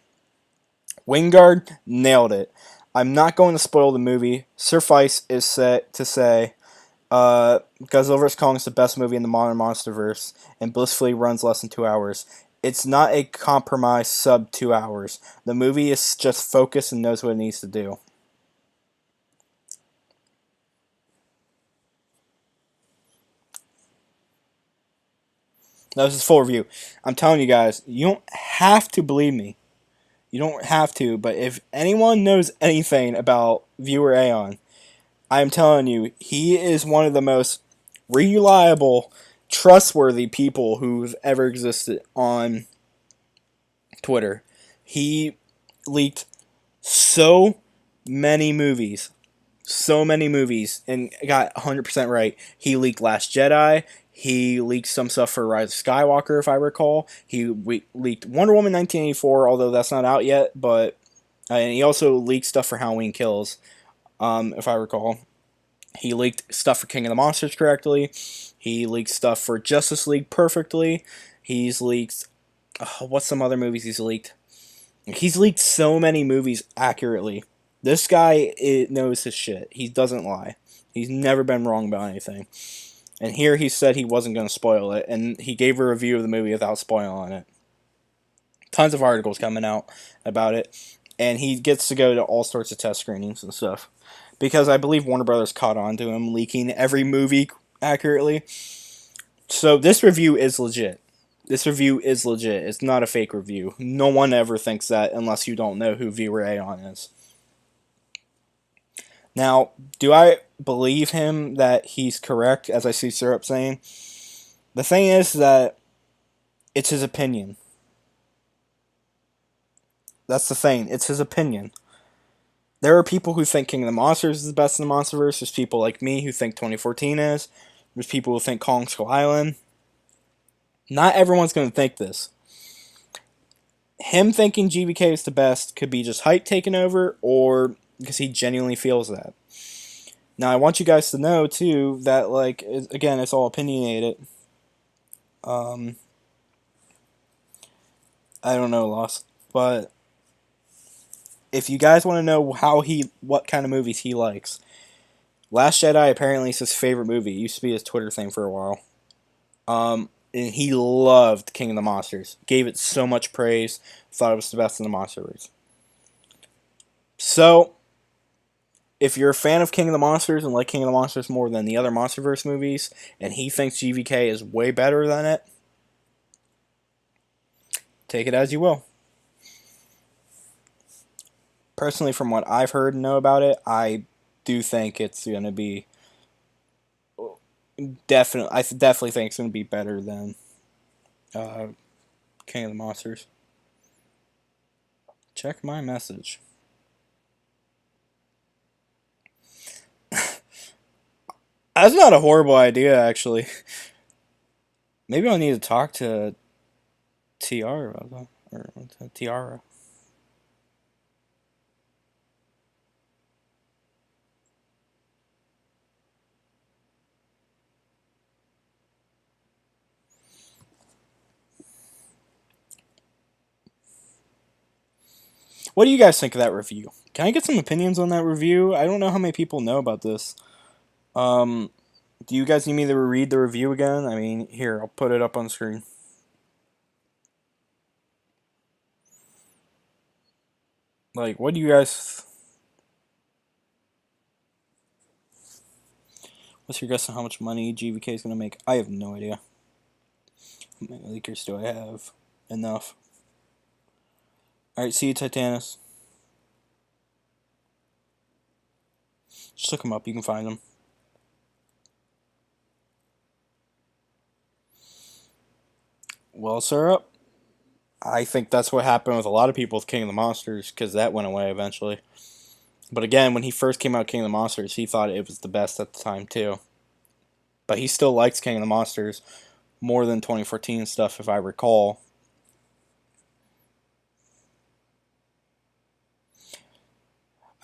Wingard nailed it. I'm not going to spoil the movie. Suffice is set to say, Godzilla vs. Kong is the best movie in the modern Monsterverse, and blissfully runs less than 2 hours. It's not a compromise sub 2 hours. The movie is just focused and knows what it needs to do. That was his full review. I'm telling you guys, you don't have to believe me. You don't have to, but if anyone knows anything about viewer Aeon, I'm telling you, he is one of the most reliable, trustworthy people who've ever existed on Twitter. He leaked so many movies. And got 100% right. He leaked Last Jedi. He leaked some stuff for Rise of Skywalker, if I recall. He leaked Wonder Woman 1984, although that's not out yet. But and he also leaked stuff for Halloween Kills, if I recall. He leaked stuff for King of the Monsters correctly. He leaked stuff for Justice League perfectly. He's leaked... what's some other movies he's leaked? He's leaked so many movies accurately. This guy knows his shit. He doesn't lie. He's never been wrong about anything. And here he said he wasn't going to spoil it, and he gave a review of the movie without spoiling it. Tons of articles coming out about it, and he gets to go to all sorts of test screenings and stuff. Because I believe Warner Brothers caught on to him leaking every movie accurately. So this review is legit. This review is legit. It's not a fake review. No one ever thinks that unless you don't know who Viewer Aeon is. Now, do I believe him that he's correct, as I see Syrup saying? The thing is that it's his opinion. That's the thing. It's his opinion. There are people who think King of the Monsters is the best in the Monsterverse. There's people like me who think 2014 is. There's people who think Kong Skull Island. Not everyone's going to think this. Him thinking GVK is the best could be just hype taking over, or because he genuinely feels that. Now, I want you guys to know, too, that, like, again, it's all opinionated. I don't know, Lost. But if you guys want to know what kind of movies he likes, Last Jedi apparently is his favorite movie. It used to be his Twitter thing for a while. And he loved King of the Monsters. Gave it so much praise. Thought it was the best in the Monsterverse. So, if you're a fan of King of the Monsters and like King of the Monsters more than the other Monsterverse movies, and he thinks GVK is way better than it, take it as you will. Personally, from what I've heard and know about it, I do think it's going to be definitely think it's going to be better than King of the Monsters. Check my message. That's not a horrible idea, actually. Maybe I'll need to talk to Tiara about that. Or Tiara. What do you guys think of that review? Can I get some opinions on that review? I don't know how many people know about this. Do you guys need me to read the review again? I mean, here, I'll put it up on screen. Like, what do you guys... What's your guess on how much money GVK is going to make? I have no idea. How many leakers do I have? Enough. Alright, see you, Titanus. Just look them up, you can find them. Well, Syrup, I think that's what happened with a lot of people with King of the Monsters, because that went away eventually. But again, when he first came out King of the Monsters, he thought it was the best at the time, too. But he still likes King of the Monsters more than 2014 stuff, if I recall.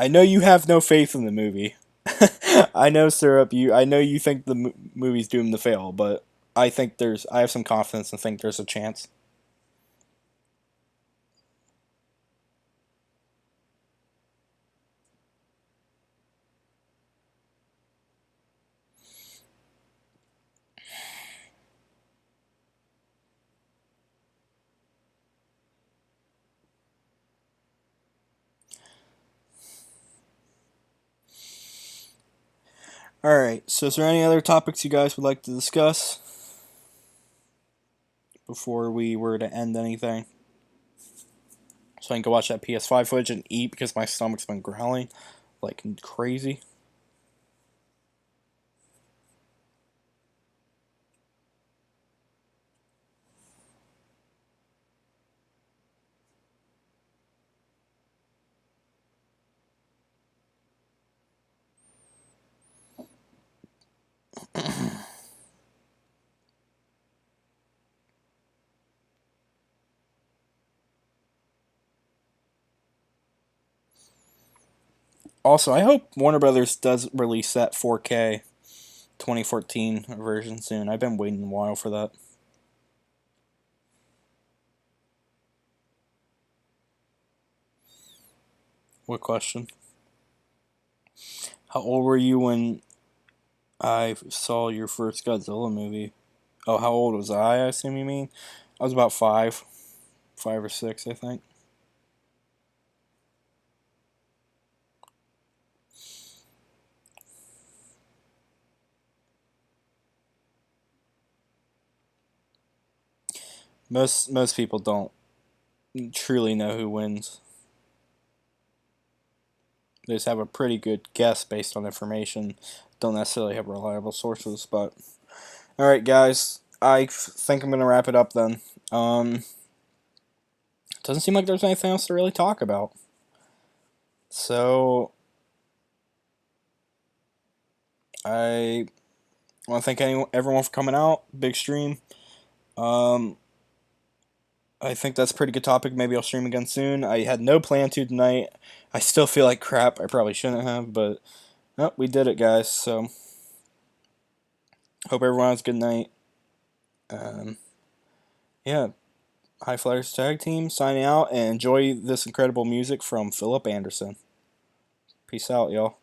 I know you have no faith in the movie. I know, Syrup. I know you think the movie's doomed to fail, but I have some confidence and think there's a chance. Alright, so is there any other topics you guys would like to discuss before we were to end anything? So I can go watch that PS5 footage and eat because my stomach's been growling like crazy. Also, I hope Warner Brothers does release that 4K 2014 version soon. I've been waiting a while for that. What question? How old were you when I saw your first Godzilla movie? Oh, how old was I assume you mean? I was about 5. 5 or 6, I think. Most people don't truly know who wins. They just have a pretty good guess based on information. Don't necessarily have reliable sources, but all right, guys. Think I'm gonna wrap it up then. Doesn't seem like there's anything else to really talk about. So I want to thank everyone for coming out. Big stream. I think that's a pretty good topic. Maybe I'll stream again soon. I had no plan to tonight. I still feel like crap. I probably shouldn't have, but oh, we did it, guys. So hope everyone has a good night. Yeah, High Flyers Tag Team signing out, and enjoy this incredible music from Philip Anderson. Peace out, y'all.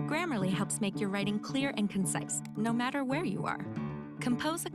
Grammarly helps make your writing clear and concise, no matter where you are. Compose a